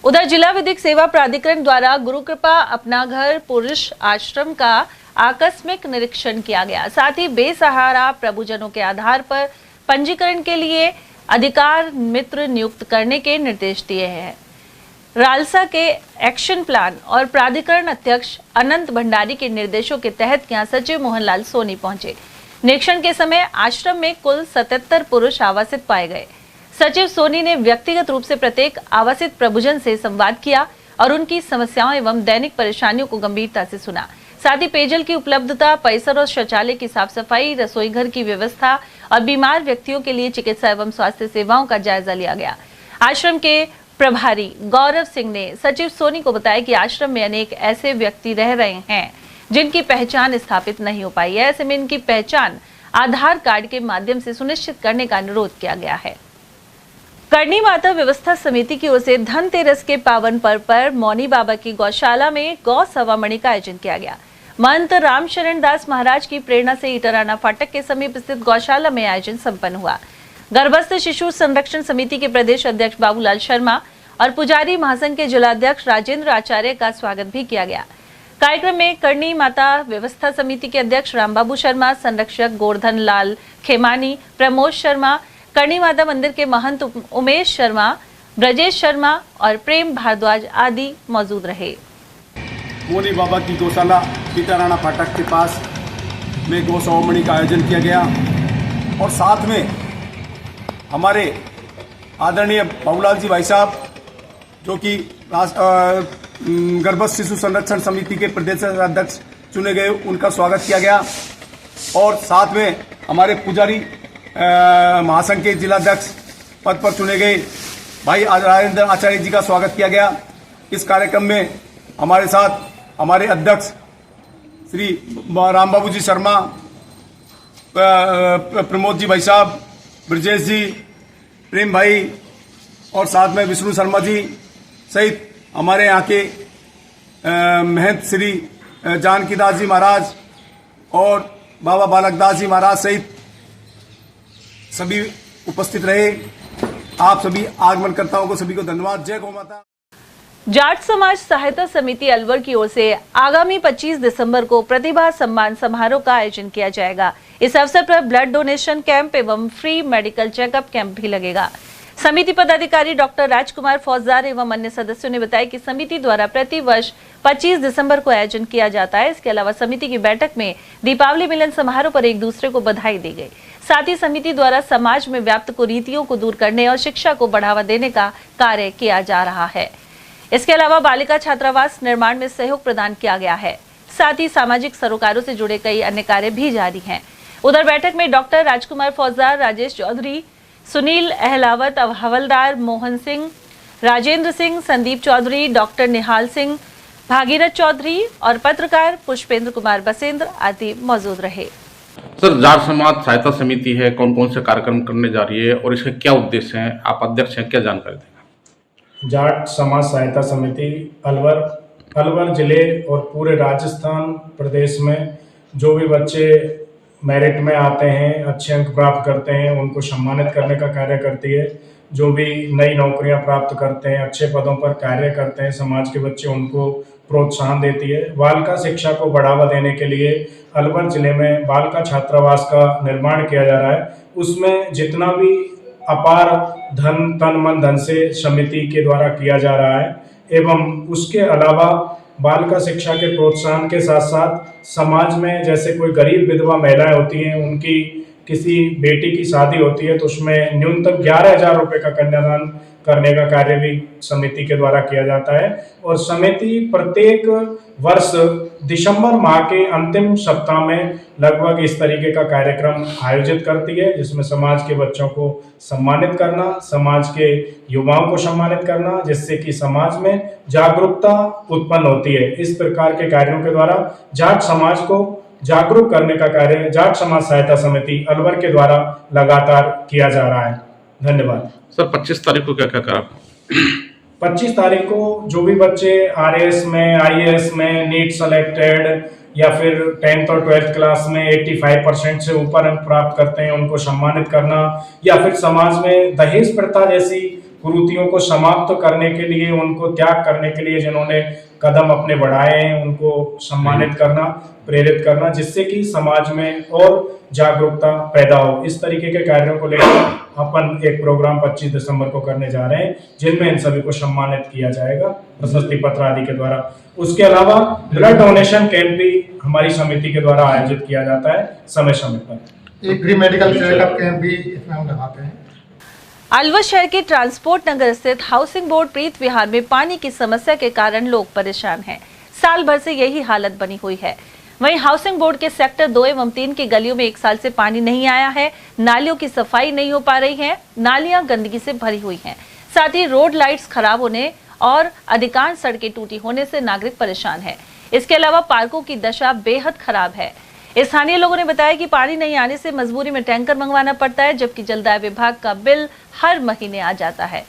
उधर जिला विधिक सेवा प्राधिकरण द्वारा गुरु कृपा अपना घर पुरुष आश्रम का आकस्मिक निरीक्षण किया गया। साथ ही बेसहारा प्रभुजनों के आधार पर पंजीकरण के लिए अधिकार मित्र नियुक्त करने के निर्देश दिए हैं। रालसा के एक्शन प्लान और प्राधिकरण अध्यक्ष अनंत भंडारी के निर्देशों के तहत यहां सचिव मोहनलाल सोनी पहुंचे। निरीक्षण के समय आश्रम में कुल 77 पुरुष आवासित पाए गए। सचिव सोनी ने व्यक्तिगत रूप से प्रत्येक आवासित प्रभुजन से संवाद किया और उनकी समस्याओं एवं दैनिक परेशानियों को गंभीरता से सुना। साथ ही पेयजल की उपलब्धता, परिसर और शौचालय की साफ सफाई, रसोई घर की व्यवस्था और बीमार व्यक्तियों के लिए चिकित्सा एवं स्वास्थ्य सेवाओं का जायजा लिया गया। आश्रम के प्रभारी गौरव सिंह ने सचिव सोनी को बताया कि आश्रम में अनेक ऐसे व्यक्ति रह रहे हैं जिनकी पहचान स्थापित नहीं हो पाई है। ऐसे में इनकी पहचान आधार कार्ड के माध्यम से सुनिश्चित करने का अनुरोध किया गया है। करनी माता व्यवस्था समिति की ओर से धनतेरस के पावन पर्व पर मौनी बाबा की गौशाला में गौ सवामणि का आयोजन किया गया। महंत रामशरण दास महाराज की प्रेरणा से इटराना फाटक के समीप स्थित गौशाला में आयोजन संपन्न हुआ। गर्भस्थ शिशु संरक्षण समिति के प्रदेश अध्यक्ष बाबूलाल शर्मा और पुजारी महासंघ के जिलाध्यक्ष राजेंद्र आचार्य का स्वागत भी किया गया। कार्यक्रम में करनी माता व्यवस्था समिति के अध्यक्ष रामबाबू शर्मा, संरक्षक गोवर्धन लाल खेमानी, प्रमोद शर्मा, करनी माता मंदिर के महंत उमेश शर्मा, ब्रजेश शर्मा और प्रेम भारद्वाज आदि मौजूद रहे। मौनी बाबा की गौशाला इटराना फाटक के पास में गौ सवामणि का आयोजन किया गया और साथ में हमारे आदरणीय बाबूलाल जी भाई साहब जो कि गर्भस्थ शिशु संरक्षण समिति के प्रदेश अध्यक्ष चुने गए, उनका स्वागत किया गया और साथ में हमारे पुजारी महासंघ के जिलाध्यक्ष पद पर चुने गए भाई राजेंद्र आचार्य जी का स्वागत किया गया। इस कार्यक्रम में हमारे साथ हमारे अध्यक्ष श्री रामबाबू जी शर्मा, प्रमोद जी भाई साहब, ब्रजेश जी, प्रेम भाई और साथ में विष्णु शर्मा जी सहित हमारे यहाँ के महंत श्री जानकीदास जी महाराज और बाबा बालकदास जी महाराज सहित सभी उपस्थित रहे। आप सभी आगमनकर्ताओं को सभी को धन्यवाद। जय गौ माता। जाट समाज सहायता समिति अलवर की ओर से आगामी 25 दिसंबर को प्रतिभा सम्मान समारोह का आयोजन किया जाएगा। इस अवसर पर ब्लड डोनेशन कैंप एवं फ्री मेडिकल चेकअप कैंप भी लगेगा। समिति पदाधिकारी डॉक्टर राजकुमार फौजदार एवं अन्य सदस्यों ने बताया कि समिति द्वारा प्रति वर्ष 25 दिसंबर को आयोजन किया जाता है। इसके अलावा समिति की बैठक में दीपावली मिलन समारोह पर एक दूसरे को बधाई दी गई। साथ ही समिति द्वारा समाज में व्याप्त कुरीतियों को दूर करने और शिक्षा को बढ़ावा देने का कार्य किया जा रहा है। इसके अलावा बालिका छात्रावास निर्माण में सहयोग प्रदान किया गया है। साथ ही सामाजिक सरोकारों से जुड़े कई अन्य कार्य भी जारी हैं। उधर बैठक में डॉक्टर राजकुमार फौजदार, राजेश चौधरी, सुनील अहलावत, हवलदार मोहन सिंह, राजेंद्र सिंह, संदीप चौधरी, डॉक्टर निहाल सिंह, भागीरथ चौधरी और पत्रकार पुष्पेंद्र कुमार बसेंद्र आदि मौजूद रहे। सर, जाट समाज सहायता समिति है, कौन कौन से कार्यक्रम करने जा रही है और इसके क्या उद्देश्य हैं? आप अध्यक्ष हैं, क्या जानकारी देंगे? जाट समाज सहायता समिति अलवर जिले और पूरे राजस्थान प्रदेश में जो भी बच्चे मेरिट में आते हैं, अच्छे अंक प्राप्त करते हैं, उनको सम्मानित करने का कार्य करती है। जो भी नई नौकरियां प्राप्त करते हैं, अच्छे पदों पर कार्य करते हैं, समाज के बच्चे उनको प्रोत्साहन देती है। बालिका शिक्षा को बढ़ावा देने के लिए अलवर जिले में बालिका छात्रावास का निर्माण किया जा रहा है। उसमें जितना भी अपार धन, तन मन धन से समिति के द्वारा किया जा रहा है एवं उसके अलावा बालिका शिक्षा के प्रोत्साहन के साथ साथ समाज में जैसे कोई गरीब विधवा महिलाएं होती हैं, उनकी किसी बेटी की शादी होती है तो उसमें न्यूनतम 11,000 रुपये का कन्यादान करने का कार्य भी समिति के द्वारा किया जाता है। और समिति प्रत्येक वर्ष दिसंबर माह के अंतिम सप्ताह में लगभग इस तरीके का कार्यक्रम आयोजित करती है, जिसमें समाज के बच्चों को सम्मानित करना, समाज के युवाओं को सम्मानित करना, जिससे कि समाज में जागरूकता उत्पन्न होती है। इस प्रकार के कार्यों के द्वारा जाट समाज को जागरूक करने का कार्य जाट समाज सहायता समिति अलवर के द्वारा लगातार किया जा रहा है। धन्यवाद। सर, 25 तारीख को क्या क्या करा? 25 तारीख को जो भी बच्चे RAS में, IAS में नीट सेलेक्टेड या फिर 10th और 12th क्लास में 85% से ऊपर अंक प्राप्त करते हैं, उनको सम्मानित करना, या फिर समाज में दहेज प्रथा जैसी कुरीतियों को समाप्त करने के लिए, उनको त्याग करने के लिए जिन्होंने कदम अपने बढ़ाए हैं, उनको सम्मानित करना, प्रेरित करना, जिससे कि समाज में और जागरूकता पैदा हो। इस तरीके के कार्यों को लेकर अपन एक प्रोग्राम 25 दिसंबर को करने जा रहे हैं, जिनमें इन सभी को सम्मानित किया जाएगा प्रशस्ति पत्र आदि के द्वारा। उसके अलावा ब्लड डोनेशन कैंप भी हमारी समिति के द्वारा आयोजित किया जाता है समय समय पर। एक फ्री मेडिकल चेकअप कैंप भी इसमें हम लगाते हैं। अलवर शहर के ट्रांसपोर्ट नगर स्थित हाउसिंग बोर्ड प्रीत विहार में पानी की समस्या के कारण लोग परेशान हैं। साल भर से यही हालत बनी हुई है। वहीं हाउसिंग बोर्ड के सेक्टर 2 एवं 3 की गलियों में 1 साल से पानी नहीं आया है। नालियों की सफाई नहीं हो पा रही है, नालियां गंदगी से भरी हुई हैं। साथ ही रोड लाइट्स खराब होने और अधिकांश सड़कें टूटी होने से नागरिक परेशान है। इसके अलावा पार्कों की दशा बेहद खराब है। स्थानीय लोगों ने बताया कि पानी नहीं आने से मजबूरी में टैंकर मंगवाना पड़ता है, जबकि जलदाय विभाग का बिल हर महीने आ जाता है।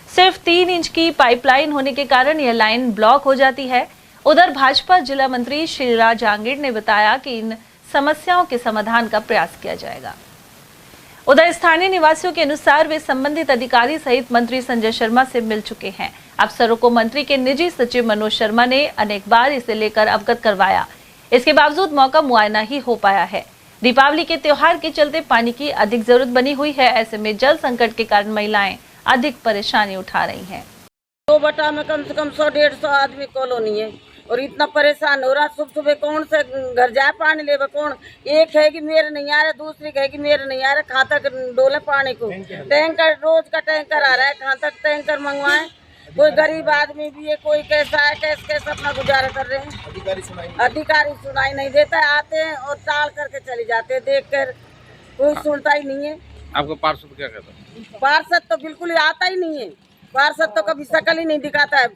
सिर्फ 3 इंच की पाइपलाइन होने के कारण यह लाइन ब्लॉक हो जाती है। उधर भाजपा जिला मंत्री श्रीराज जहांगीर ने बताया कि इन समस्याओं के समाधान का प्रयास किया जाएगा। उधर स्थानीय निवासियों के अनुसार वे संबंधित अधिकारी सहित मंत्री संजय शर्मा से मिल चुके हैं। अफसरों को मंत्री के निजी सचिव मनोज शर्मा ने अनेक बार इसे लेकर अवगत करवाया। इसके बावजूद मौका मुआयना ही हो पाया है। दीपावली के त्योहार के चलते पानी की अधिक जरूरत बनी हुई है। ऐसे में जल संकट के कारण महिलाएं अधिक परेशानी उठा रही हैं। 2 बटा में कम से कम 100-150 आदमी कॉलोनी है और इतना परेशान हो रहा। सुबह कौन से घर जाए पानी ले, कौन एक है कि मेरे नहीं आ रहा, दूसरी है कि मेरे नहीं आ रहा। कहाँ तक डोले पानी को? टैंकर, रोज का टैंकर आ रहा है, कहाँ तक टैंकर मंगवाएं? कोई गरीब आदमी भी है, कोई कैसा है, कैसे अपना गुजारा कर रहे हैं। अधिकारी सुनाई नहीं देता है, आते हैं और टाल करके चले जाते हैं, देख कर कोई सुनता ही नहीं है। आपका पार्षद क्या कहता है? पार्षद तो बिल्कुल ही आता ही नहीं है। पार्षद तो कभी शकल ही नहीं दिखाता है।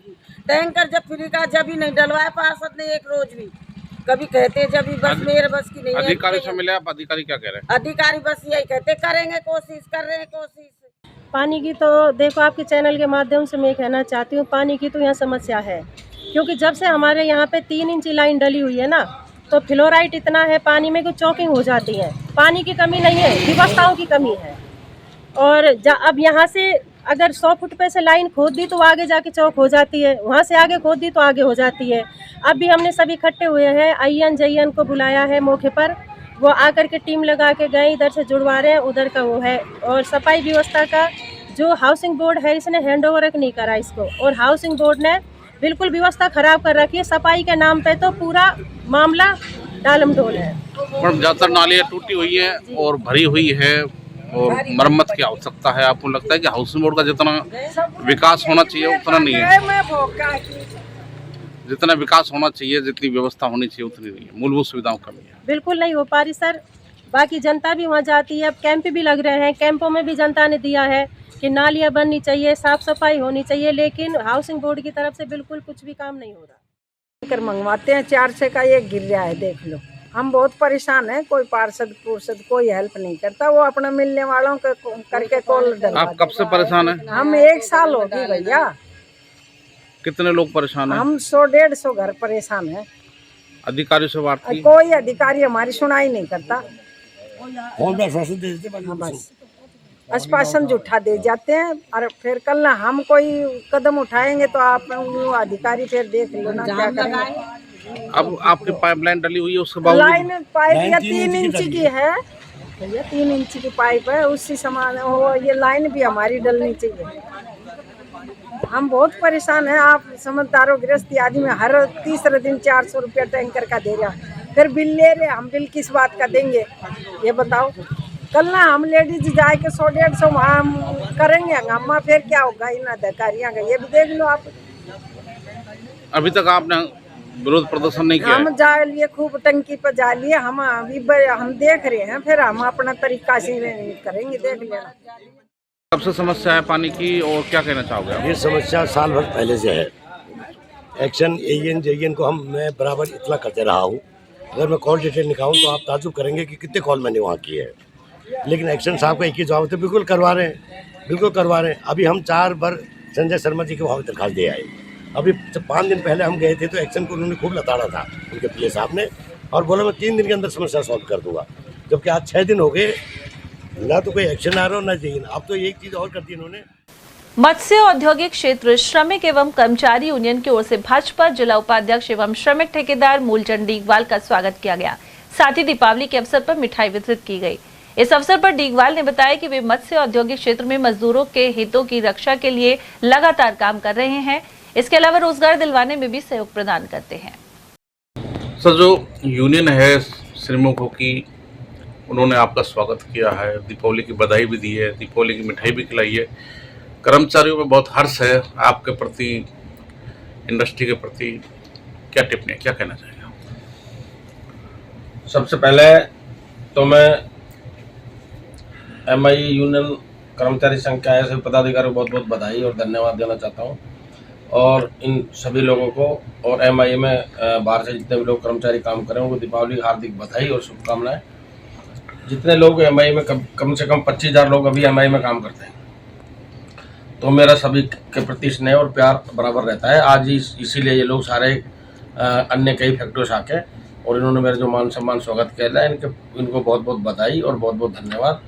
टैंकर जब फ्री का जब ही नहीं डलवाया पार्षद ने एक रोज भी। कभी कहते हैं जब भी बस मेरे बस की नहीं है। अधिकारी से मिले आप, अधिकारी क्या कह रहे हैं? अधिकारी बस यही कहते करेंगे कोशिश, कर रहे हैं कोशिश। पानी की तो देखो, आपके चैनल के माध्यम से मैं कहना चाहती हूँ, पानी की तो यहाँ समस्या है। क्योंकि जब से हमारे यहाँ पे 3 इंच लाइन डली हुई है ना, तो फ्लोराइड इतना है पानी में कि चौकिंग हो जाती है। पानी की कमी नहीं है, व्यवस्थाओं की कमी है। और अब यहाँ से अगर 100 फुट पे से लाइन खोद दी तो आगे जाके चौक हो जाती है, वहाँ से आगे खोद दी तो आगे हो जाती है। अब भी हमने सभी इकट्ठे हुए हैं, IN JN को बुलाया है मौके पर, वो आकर के टीम लगा के गए, इधर से जुड़वा रहे हैं, उधर का वो है। और सफाई व्यवस्था का जो हाउसिंग बोर्ड है, इसने हैंडओवर नहीं करा इसको, और हाउसिंग बोर्ड ने बिल्कुल व्यवस्था खराब कर रखी है। सफाई के नाम पे तो पूरा मामला डालमडोल है। ज्यादातर नालियाँ टूटी हुई है और भरी हुई है और मरम्मत की आवश्यकता है। आपको लगता है कि हाउसिंग बोर्ड का जितना विकास होना चाहिए उतना नहीं है? जितना विकास होना चाहिए, जितनी व्यवस्था होनी चाहिए उतनी नहीं है, मूलभूत सुविधाओं की कमी है। बिल्कुल नहीं हो पा रही सर। बाकी जनता भी वहाँ जाती है, अब कैंप भी लग रहे हैं, कैंपों में भी जनता ने दिया है कि नालियाँ बननी चाहिए, साफ सफाई होनी चाहिए, लेकिन हाउसिंग बोर्ड की तरफ से बिल्कुल कुछ भी काम नहीं हो रहा। कर मंगवाते हैं, 400 का एक गिर रहा है, देख लो। हम बहुत परेशान हैं, कोई पार्षद कोई हेल्प नहीं करता, वो अपना मिलने वालों के करके कॉल डलवा। आप कब से परेशान हैं? हम 1 साल हो गई भैया। कितने लोग परेशान हैं? हम 100-150 घर परेशान हैं। अधिकारी से बात की? कोई अधिकारी हमारी सुनाई नहीं करता। बस आश्वासन झूठा दे जाते हैं, और फिर कल ना हम कोई कदम उठाएंगे तो आप अधिकारी फिर देख लो ना क्या करेंगे। अब आपकी पाइपलाइन डली हुई है, उसके बाद लाइन पाइप या 3 इंच की है भैया, 3 इंच की पाइप है, उसी समान हो। ये लाइन भी हमारी डलनी चाहिए। हम बहुत परेशान हैं। आप समझदारों गृहस्थी आदमी हर तीसरे दिन 400 रुपया टैंकर का दे रहा, फिर बिल ले रहे। हम बिल किस बात का देंगे ये बताओ? कल ना हम लेडीज जाए के 100-150 वहाँ करेंगे हंगामा, फिर क्या होगा इन अधिकारियों का, ये भी देख लो आप। अभी तक आपने विरोध प्रदर्शन नहीं किया? हम जा लिए, खूब टंकी पर जा लिए, हम अभी हम देख रहे हैं, फिर हम अपना तरीका से करेंगे, देख लेना। सबसे समस्या है पानी की, और क्या कहना चाहोगे? ये समस्या साल भर पहले से है। एक्शन AN JN को मैं बराबर इतला करते रहा हूँ। अगर मैं कॉल डिटेल निकालूँ तो आप ताजुब करेंगे कि कितने कॉल मैंने वहाँ किए हैं, लेकिन एक्शन साहब का एक ही जवाब थे, बिल्कुल करवा रहे हैं, बिल्कुल करवा रहे हैं। अभी हम 4 बार संजय शर्मा जी के वहाँ दरखास्त दे आए। अभी 5 दिन पहले हम गए थे तो एक्शन को उन्होंने खूब लताड़ा था उनके PA साहब ने, और बोला मैं 3 दिन के अंदर समस्या सॉल्व कर दूंगा। जबकि आज 6 दिन हो गए, ना तो कोई एक्शन आ रहा हो ना JN। अब तो एक चीज़ और कर दी इन्होंने। मत्स्य औद्योगिक क्षेत्र श्रमिक एवं कर्मचारी यूनियन की ओर से भाजपा जिला उपाध्यक्ष एवं श्रमिक ठेकेदार मूलचंद डीगवाल का स्वागत किया गया। साथ ही दीपावली के अवसर पर मिठाई वितरित की गई। इस अवसर पर डीगवाल ने बताया कि वे मत्स्य औद्योगिक क्षेत्र में मजदूरों के हितों की रक्षा के लिए लगातार काम कर रहे हैं। इसके अलावा रोजगार दिलवाने में भी सहयोग प्रदान करते हैं। सर, जो यूनियन है श्रमिकों की, उन्होंने आपका स्वागत किया है, दीपावली की बधाई भी दी है, दीपावली की मिठाई भी खिलाई है। कर्मचारियों में बहुत हर्ष है आपके प्रति, इंडस्ट्री के प्रति। क्या टिप्पणी, क्या कहना चाहेंगे? सबसे पहले तो मैं एमआई यूनियन कर्मचारी संघ के आए सभी पदाधिकारियों को बहुत बहुत बधाई और धन्यवाद देना चाहता हूं, और इन सभी लोगों को और एमआई में बाहर से जितने भी लोग कर्मचारी काम कर रहे हैं उनको दीपावली की हार्दिक बधाई और शुभकामनाएं। जितने लोग एमआई में कम से कम 25,000 लोग अभी एमआई में काम करते हैं, तो मेरा सभी के प्रति स्नेह और प्यार बराबर रहता है। आज इसीलिए ये लोग सारे अन्य कई फैक्ट्रियों से आके और इन्होंने मेरा जो मान सम्मान स्वागत किया है, इनको बहुत बहुत बधाई और बहुत बहुत धन्यवाद।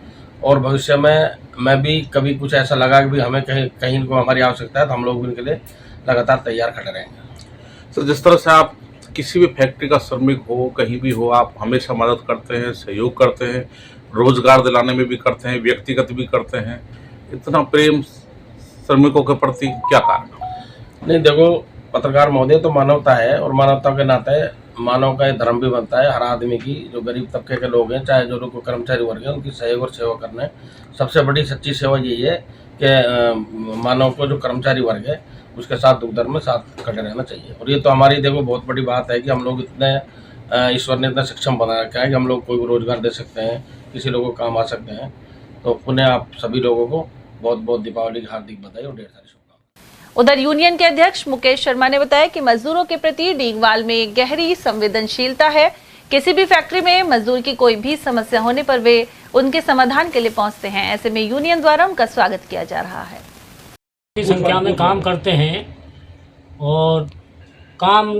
और भविष्य में मैं भी कभी कुछ ऐसा लगा कि भी हमें कहीं इनको हमारी आवश्यकता है तो हम लोग भी इनके लिए लगातार तैयार खड़े रहेंगे। तो जिस तरह से आप किसी भी फैक्ट्री का श्रमिक हो, कहीं भी हो, आप हमेशा मदद करते हैं, सहयोग करते हैं, रोजगार दिलाने में भी करते हैं, व्यक्तिगत भी करते हैं। इतना प्रेम श्रमिकों के प्रति क्या कारण? नहीं, देखो पत्रकार महोदय, तो मानवता है और मानवता के नाते मानव का धर्म भी बनता है। हर आदमी की, जो गरीब तबके के लोग हैं, चाहे जो लोग कर्मचारी वर्ग हैं, उनकी सहयोग और सेवा करना है। सबसे बड़ी सच्ची सेवा यही है कि मानव को, जो कर्मचारी वर्ग है, उसके साथ दुख दर्द में साथ खड़े रहना चाहिए। और ये तो हमारी देखो बहुत बड़ी बात है कि हम लोग इतने, ईश्वर ने इतना सक्षम बना रखा है कि हम लोग कोई भी रोजगार दे सकते हैं, किसी लोगों को काम आ सकते हैं। तो पुनः आप सभी लोगों को बहुत बहुत दीपावली की हार्दिक बधाई और ढेर सारी शुभकामनाएं। उधर यूनियन के अध्यक्ष मुकेश शर्मा ने बताया कि मजदूरों के प्रति डीगवाल में गहरी संवेदनशीलता है। किसी भी फैक्ट्री में मजदूर की कोई भी समस्या होने पर वे उनके समाधान के लिए पहुंचते हैं। ऐसे में यूनियन द्वारा उनका स्वागत किया जा रहा है। संख्या में काम करते हैं और काम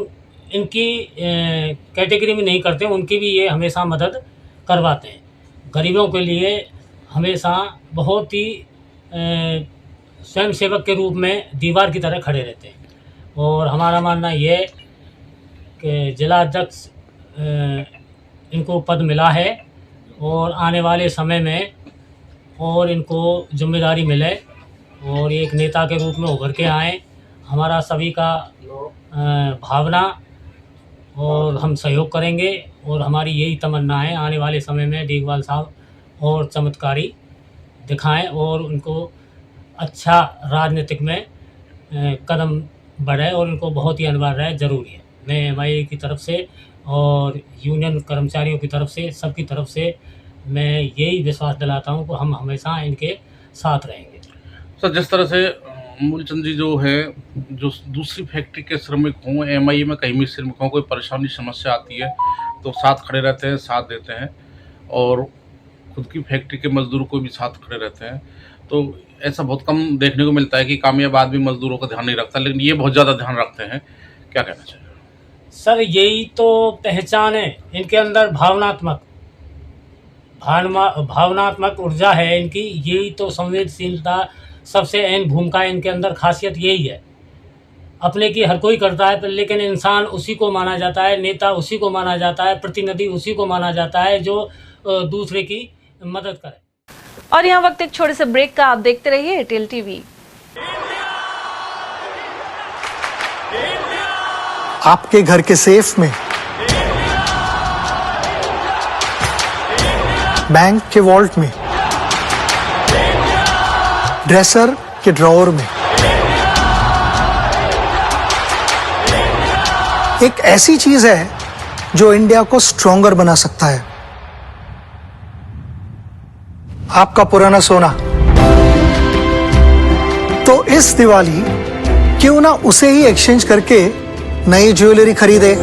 इनकी कैटेगरी में नहीं करते, उनकी भी ये हमेशा मदद करवाते हैं। गरीबों के लिए हमेशा बहुत ही स्वयं सेवक के रूप में दीवार की तरह खड़े रहते हैं। और हमारा मानना ये है कि जिला अध्यक्ष इनको पद मिला है और आने वाले समय में और इनको जिम्मेदारी मिले और एक नेता के रूप में उभर के आए। हमारा सभी का भावना और हम सहयोग करेंगे और हमारी यही तमन्ना है आने वाले समय में डीगवाल साहब और चमत्कारी दिखाएं और उनको अच्छा राजनीतिक में कदम बढ़े और उनको बहुत ही अनिवार्य है, ज़रूरी है। मैं एमआई की तरफ से और यूनियन कर्मचारियों की तरफ से, सबकी तरफ से मैं यही विश्वास दिलाता हूं कि हम हमेशा इनके साथ रहेंगे। सर, जिस तरह से मूलचंद जी जो है, जो दूसरी फैक्ट्री के श्रमिक हों, एमआई में कहीं भी श्रमिकों को कोई परेशानी समस्या आती है तो साथ खड़े रहते हैं, साथ देते हैं, और खुद की फैक्ट्री के मजदूरों को भी साथ खड़े रहते हैं। तो ऐसा बहुत कम देखने को मिलता है कि कामयाब आदमी मजदूरों का ध्यान नहीं रखता, लेकिन ये बहुत ज़्यादा ध्यान रखते हैं। क्या कहना चाहिए? सर, यही तो पहचान है इनके अंदर, भावनात्मक ऊर्जा है इनकी। यही तो संवेदनशीलता, सबसे अहम भूमिका इनके अंदर, खासियत यही है। अपने की हर कोई करता है, लेकिन इंसान उसी को माना जाता है, नेता उसी को माना जाता है, प्रतिनिधि उसी को माना जाता है जो दूसरे की मदद करे। और यहाँ वक्त एक छोटे से ब्रेक का, आप देखते रहिए एयरटेल टीवी। आपके घर के सेफ में, बैंक के वॉल्ट में, ड्रेसर के ड्रॉअर में, एक ऐसी चीज है जो इंडिया को स्ट्रॉन्गर बना सकता है, आपका पुराना सोना। तो इस दिवाली क्यों ना उसे ही एक्सचेंज करके नई ज्वेलरी खरीदे।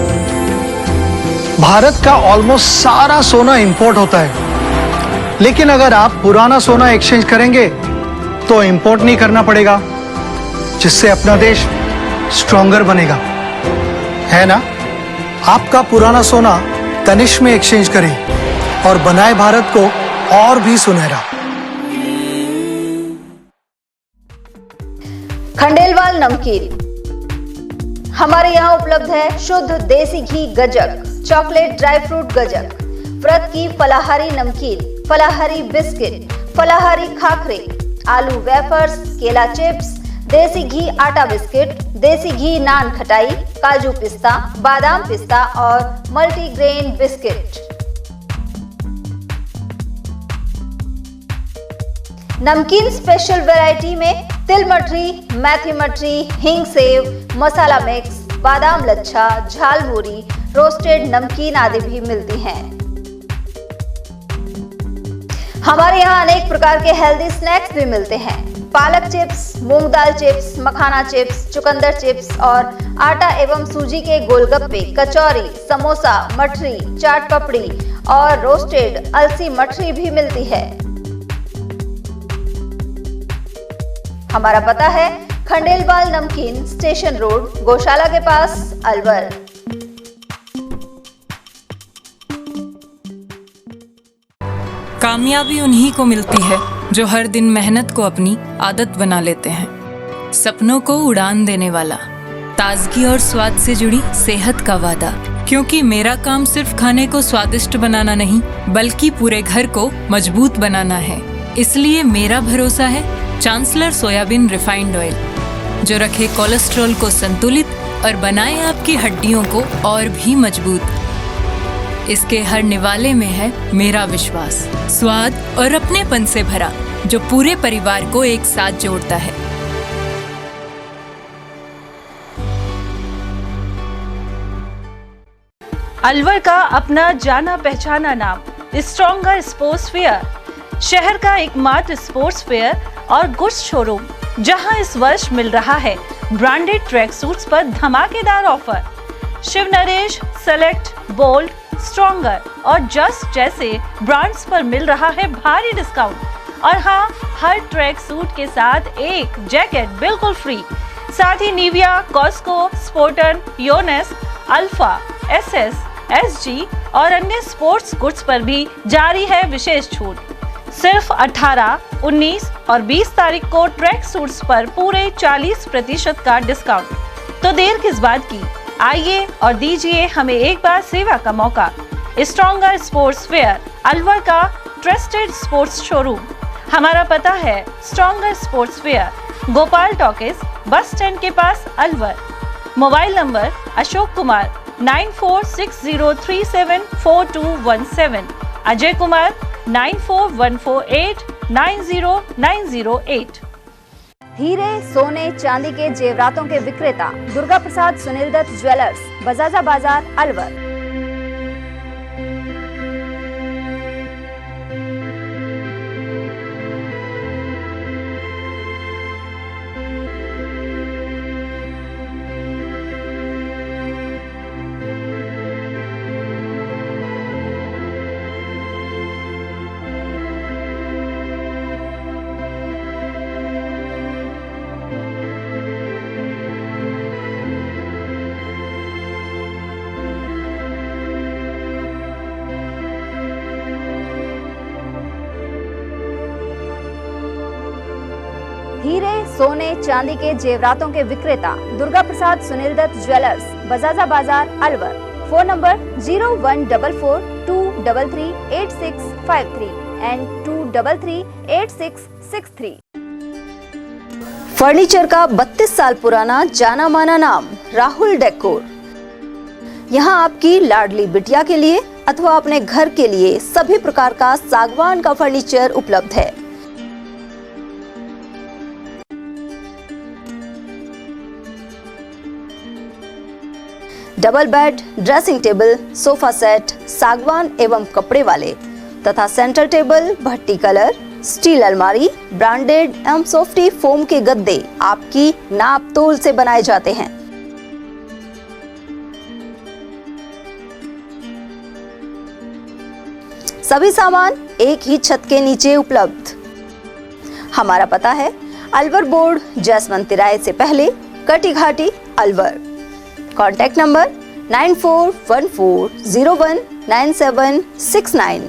भारत का ऑलमोस्ट सारा सोना इंपोर्ट होता है, लेकिन अगर आप पुराना सोना एक्सचेंज करेंगे तो इंपोर्ट नहीं करना पड़ेगा, जिससे अपना देश स्ट्रॉन्गर बनेगा, है ना। आपका पुराना सोना तनिष्क में एक्सचेंज करें और बनाए भारत को और भी सुनहरा। खंडेलवाल नमकीन। हमारे यहाँ उपलब्ध है शुद्ध देसी घी गजक, चॉकलेट ड्राई फ्रूट गजक, व्रत की फलाहारी नमकीन, फलाहारी बिस्किट, फलाहारी खाखरे, आलू वेफर्स, केला चिप्स, देसी घी आटा बिस्किट, देसी घी नान खटाई, काजू पिस्ता, बादाम पिस्ता और मल्टीग्रेन बिस्किट। नमकीन स्पेशल वैरायटी में तिल मठरी, मेथी मठरी, हींग सेव, मसाला मिक्स, बादाम लच्छा, झालमुरी, रोस्टेड नमकीन आदि भी मिलती हैं। हमारे यहाँ अनेक प्रकार के हेल्दी स्नैक्स भी मिलते हैं। पालक चिप्स, मूंग दाल चिप्स, मखाना चिप्स, चुकंदर चिप्स और आटा एवं सूजी के गोलगप्पे, कचौरी, समोसा, मठरी, चाट पपड़ी और रोस्टेड अलसी मठरी भी मिलती है। हमारा पता है खंडेलवाल नमकीन, स्टेशन रोड, गौशाला के पास, अलवर। कामयाबी उन्हीं को मिलती है जो हर दिन मेहनत को अपनी आदत बना लेते हैं। सपनों को उड़ान देने वाला, ताजगी और स्वाद से जुड़ी सेहत का वादा। क्योंकि मेरा काम सिर्फ खाने को स्वादिष्ट बनाना नहीं, बल्कि पूरे घर को मजबूत बनाना है। इसलिए मेरा भरोसा है चांसलर सोयाबीन रिफाइंड ऑयल, जो रखे कोलेस्ट्रॉल को संतुलित और बनाए आपकी हड्डियों को और भी मजबूत। इसके हर निवाले में है मेरा विश्वास, स्वाद और अपनेपन से भरा, जो पूरे परिवार को एक साथ जोड़ता है। अलवर का अपना जाना पहचाना नाम स्ट्रॉन्गर स्पोर्ट्स फेयर, शहर का एकमात्र स्पोर्ट्स फेयर और गुड्स शोरूम, जहां इस वर्ष मिल रहा है ब्रांडेड ट्रैक सूट्स पर धमाकेदार offer. Shiv Naresh, select, bold, stronger और जस्ट जैसे ब्रांड्स पर मिल रहा है भारी डिस्काउंट। और हाँ, हर ट्रैक सूट के साथ एक जैकेट बिल्कुल फ्री। साथ ही Nivia, Cosco, Sporton, Yonex, Alpha, SS, SG और अन्य स्पोर्ट्स गुड्स पर भी जारी है विशेष छूट। सिर्फ 18, 19 और 20 तारीख को ट्रैक सूट्स पर पूरे 40% का डिस्काउंट। तो देर किस बात की, आइए और दीजिए हमें एक बार सेवा का मौका। स्ट्रॉन्गर स्पोर्ट्स फेयर, अलवर का ट्रस्टेड स्पोर्ट्स शोरूम। हमारा पता है stronger sports fair, Gopal talkies, bus stand के पास, अलवर। Mobile number Ashok Kumar 9460374217, Ajay Kumar 9414890908। हीरे, सोने, चांदी के जेवरातों के विक्रेता दुर्गा प्रसाद सुनील दत्त ज्वेलर्स, बजाजा बाजार, अलवर। हीरे, सोने, चांदी के जेवरातों के विक्रेता Durga Prasad Sunil Dutt jewellers, Bajaja Bazaar, Alwar. Phone number 0144233863 and 2338663। Furniture का 32 साल पुराना जाना माना नाम राहुल डेकोर। यहाँ आपकी लाडली बिटिया के लिए अथवा अपने घर के लिए सभी प्रकार का सागवान का फर्नीचर उपलब्ध है। Double bed, dressing table, sofa set सागवान एवं कपड़े वाले तथा सेंटर टेबल, भट्टी कलर, स्टील अलमारी, ब्रांडेड एवं सॉफ्टी फोम के गद्दे आपकी नाप तोल से बनाए जाते हैं। सभी सामान एक ही छत के नीचे उपलब्ध। हमारा पता है अलवर बोर्ड, जसवंत तिराहे से पहले, कटी घाटी, Alwar. Contact number 9414019769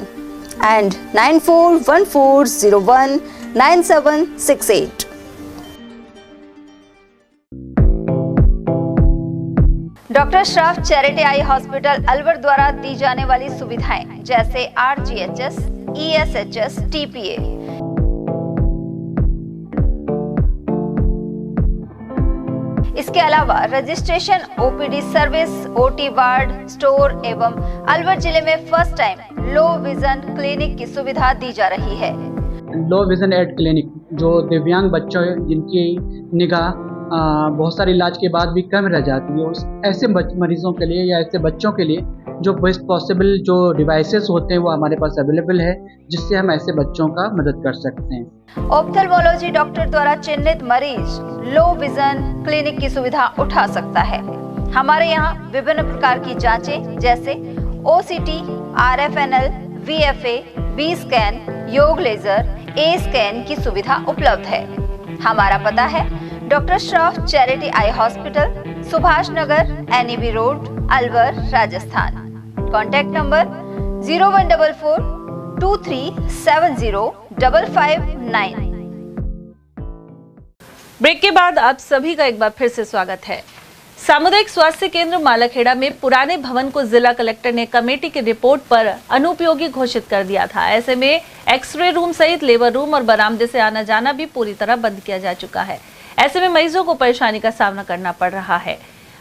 and 9414019768। Doctor Shroff charity eye hospital Alwar द्वारा दी जाने वाली सुविधाएं जैसे RGHS, ESHS, TPA। इसके अलावा registration, OPD service, OT ward, store एवं अलवर जिले में first time low vision clinic की सुविधा दी जा रही है। लो विजन एड क्लिनिक जो दिव्यांग बच्चों जिनकी निगाह बहुत सारे इलाज के बाद भी कम रह जाती है, उस ऐसे मरीजों के लिए या ऐसे बच्चों के लिए जो बेस्ट पॉसिबल जो डिवाइसेस होते हैं वो हमारे पास अवेलेबल है, जिससे हम ऐसे बच्चों का मदद कर सकते हैं। ऑप्थेल्मोलॉजी डॉक्टर द्वारा चिन्हित मरीज लो विजन क्लिनिक की सुविधा उठा सकता है। हमारे यहाँ विभिन्न प्रकार की जांचें जैसे OCT, RFNL, VFA, B scan, YAG laser, A scan की सुविधा उपलब्ध है। हमारा पता है doctor Shroff charity eye hospital, Subhash Nagar, NEB road, Alwar, Rajasthan. Contact number 0144 2370 559। Break के बाद आप सभी का एक बार फिर से स्वागत है। सामुदायिक स्वास्थ्य केंद्र मालाखेड़ा में पुराने भवन को जिला कलेक्टर ने कमेटी की रिपोर्ट पर अनुपयोगी घोषित कर दिया था। ऐसे में एक्सरे रूम सहित लेबर रूम और बरामदे से आना जाना भी पूरी तरह बंद किया जा चुका है। ऐसे में मरीजों को परेशानी का सामना करना पड़ रहा है।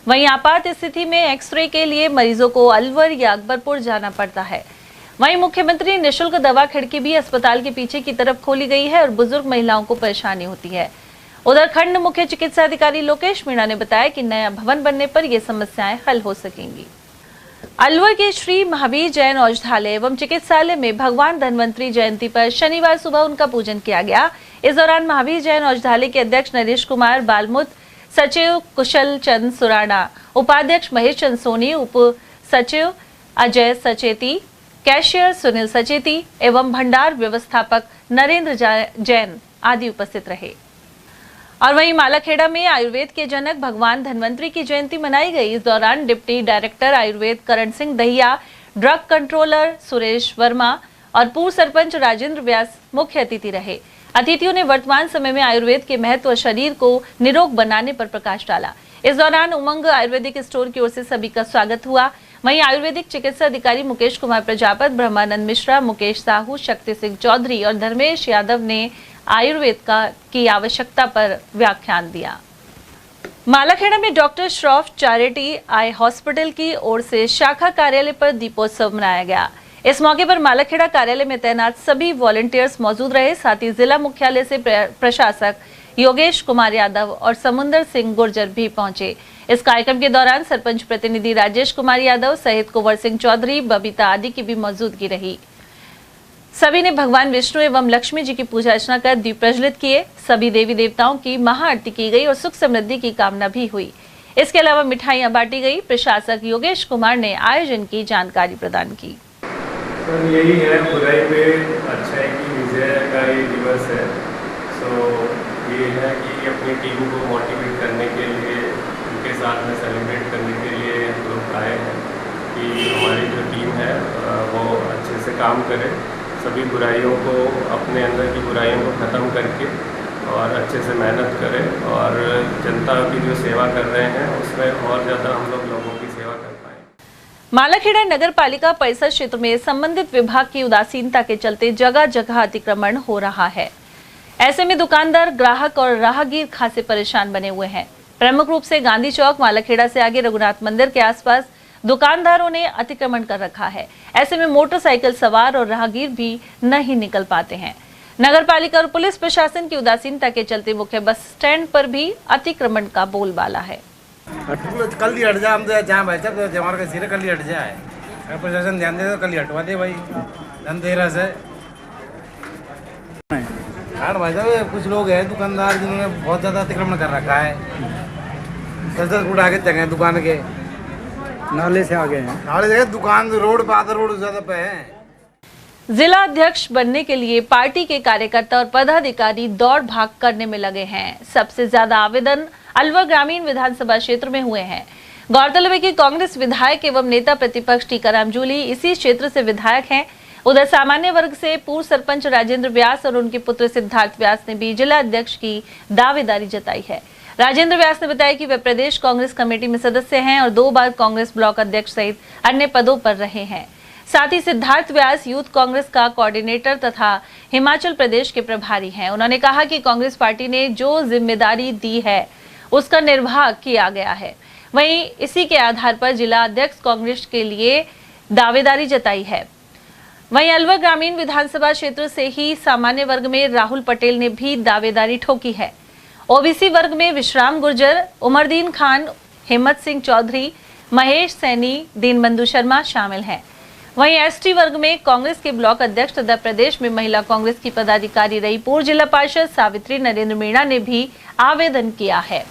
वहीं आपात स्थिति में एक्सरे के लिए मरीजों को अलवर या अकबरपुर जाना पड़ता है। वहीं मुख्यमंत्री निःशुल्क दवा खिड़की भी अस्पताल के पीछे की तरफ खोली गई है और बुजुर्ग महिलाओं को परेशानी होती है। उधर खंड मुख्य चिकित्सा अधिकारी लोकेश मीणा ने बताया कि नया भवन बनने पर ये समस्याएं हल हो सकेंगी। अलवर के श्री महावीर जैन औषधालय एवं चिकित्सालय में भगवान धन्वंतरी जयंती पर शनिवार सुबह उनका पूजन किया गया। इस दौरान महावीर जैन औषधालय के अध्यक्ष नरेश कुमार बालमुत, सचिव कुशल चंद सुराना, उपाध्यक्ष महेश चंद सोनी, उप सचिव अजय सचेती, कैशियर सुनील सचेती एवं भंडार व्यवस्थापक नरेंद्र जैन आदि उपस्थित रहे। और वहीं मालाखेड़ा में आयुर्वेद के जनक भगवान धन्वंतरी की जयंती मनाई गई। इस दौरान deputy director Ayurveda Karan Singh Dahiya, drug controller Suresh Verma और पूर्व सरपंच राजेंद्र व्यास मुख्य अतिथि रहे। अतिथियों ने वर्तमान समय में आयुर्वेद के महत्व और शरीर को निरोग बनाने पर प्रकाश डाला। इस दौरान उमंग आयुर्वेदिक स्टोर की ओर से सभी का स्वागत हुआ। वहीं आयुर्वेदिक चिकित्सा अधिकारी मुकेश कुमार प्रजापत, ब्रह्मानंद मिश्रा, मुकेश साहू, शक्ति सिंह चौधरी और धर्मेश यादव ने आयुर्वेद की आवश्यकता पर व्याख्यान दिया। मालाखेड़ा में doctor Shroff charity eye hospital की ओर से शाखा कार्यालय पर दीपोत्सव मनाया गया। इस मौके पर मालाखेड़ा कार्यालय में तैनात सभी वॉलंटियर्स मौजूद रहे। साथ ही जिला मुख्यालय से प्रशासक योगेश कुमार यादव और समुंदर सिंह गुर्जर भी पहुंचे। इस कार्यक्रम के दौरान सरपंच प्रतिनिधि राजेश कुमार यादव सहित कुंवर सिंह चौधरी, बबीता आदि की भी मौजूदगी रही। सभी ने भगवान विष्णु एवं लक्ष्मी जी की पूजा अर्चना कर दीप प्रज्वलित किए। सभी देवी देवताओं की महाआरती की गई और सुख समृद्धि की कामना भी हुई। इसके अलावा मिठाइयां बांटी गई। प्रशासक योगेश कुमार ने आयोजन की जानकारी प्रदान की। सर यही है, बुराई पे अच्छाई की विजय का ये दिवस है। सो ये है कि अपनी टीम को मोटिवेट करने के लिए, उनके साथ में सेलिब्रेट करने के लिए हम लोग आए हैं कि हमारी जो टीम है वो अच्छे से काम करे, सभी बुराइयों को, अपने अंदर की बुराइयों को ख़त्म करके और अच्छे से मेहनत करें और जनता की जो सेवा कर रहे हैं उसमें और ज़्यादा हम लोगों की सेवा कर पाएँ। मालाखेड़ा नगर पालिका परिसर क्षेत्र में संबंधित विभाग की उदासीनता के चलते जगह जगह अतिक्रमण हो रहा है। ऐसे में दुकानदार, ग्राहक और राहगीर खासे परेशान बने हुए हैं। प्रमुख रूप से गांधी चौक, मालाखेड़ा से आगे रघुनाथ मंदिर के आसपास दुकानदारों ने अतिक्रमण कर रखा है। ऐसे में मोटरसाइकिल सवार और राहगीर भी नहीं निकल पाते हैं। नगर पालिका और पुलिस प्रशासन की उदासीनता के चलते मुख्य बस स्टैंड पर भी अतिक्रमण का बोलबाला है। कल ही हट जा, हम जहाँ भाई साहब जमार का सिरे कल ही हट जाए, अगर प्रशासन ध्यान दे तो कल ही हटवा दे भाई, धनतेरस है। यार भाई साहब कुछ लोग हैं दुकानदार जिन्होंने बहुत ज़्यादा अतिक्रमण कर रखा है। 10-10 फुट आगे तक है दुकान के, नाले से आगे हैं, नाले से दुकान रोड पे, आधा रोड ज़्यादा पे है। जिला अध्यक्ष बनने के लिए पार्टी के कार्यकर्ता और पदाधिकारी दौड़ भाग करने में लगे हैं। सबसे ज्यादा आवेदन अलवर ग्रामीण विधानसभा क्षेत्र में हुए हैं। गौरतलब है कि कांग्रेस विधायक एवं नेता प्रतिपक्ष टीकाराम जूली इसी क्षेत्र से विधायक हैं। उधर सामान्य वर्ग से पूर्व सरपंच राजेंद्र व्यास और उनके पुत्र सिद्धार्थ व्यास ने भी जिला अध्यक्ष की दावेदारी जताई है। राजेंद्र व्यास ने बताया कि वे प्रदेश कांग्रेस कमेटी में सदस्य हैं और 2 बार कांग्रेस ब्लॉक अध्यक्ष सहित अन्य पदों पर रहे हैं। साथ ही सिद्धार्थ व्यास यूथ कांग्रेस का कोऑर्डिनेटर तथा हिमाचल प्रदेश के प्रभारी हैं। उन्होंने कहा कि कांग्रेस पार्टी ने जो जिम्मेदारी दी है उसका निर्वाह किया गया है। वहीं इसी के आधार पर जिला अध्यक्ष कांग्रेस के लिए दावेदारी जताई है। वहीं अलवर ग्रामीण विधानसभा क्षेत्र से ही सामान्य वर्ग में राहुल पटेल ने भी दावेदारी ठोकी है। ओबीसी वर्ग में विश्राम गुर्जर, उमरदीन खान, हिम्मत सिंह चौधरी, महेश सैनी, दीनबंधु शर्मा शामिल हैं। वहीं एसटी वर्ग में कांग्रेस के ब्लॉक अध्यक्ष तथा प्रदेश में महिला कांग्रेस की पदाधिकारी रही पूर्व जिला पार्षद सावित्री नरेंद्र मीणा ने भी आवेदन किया है।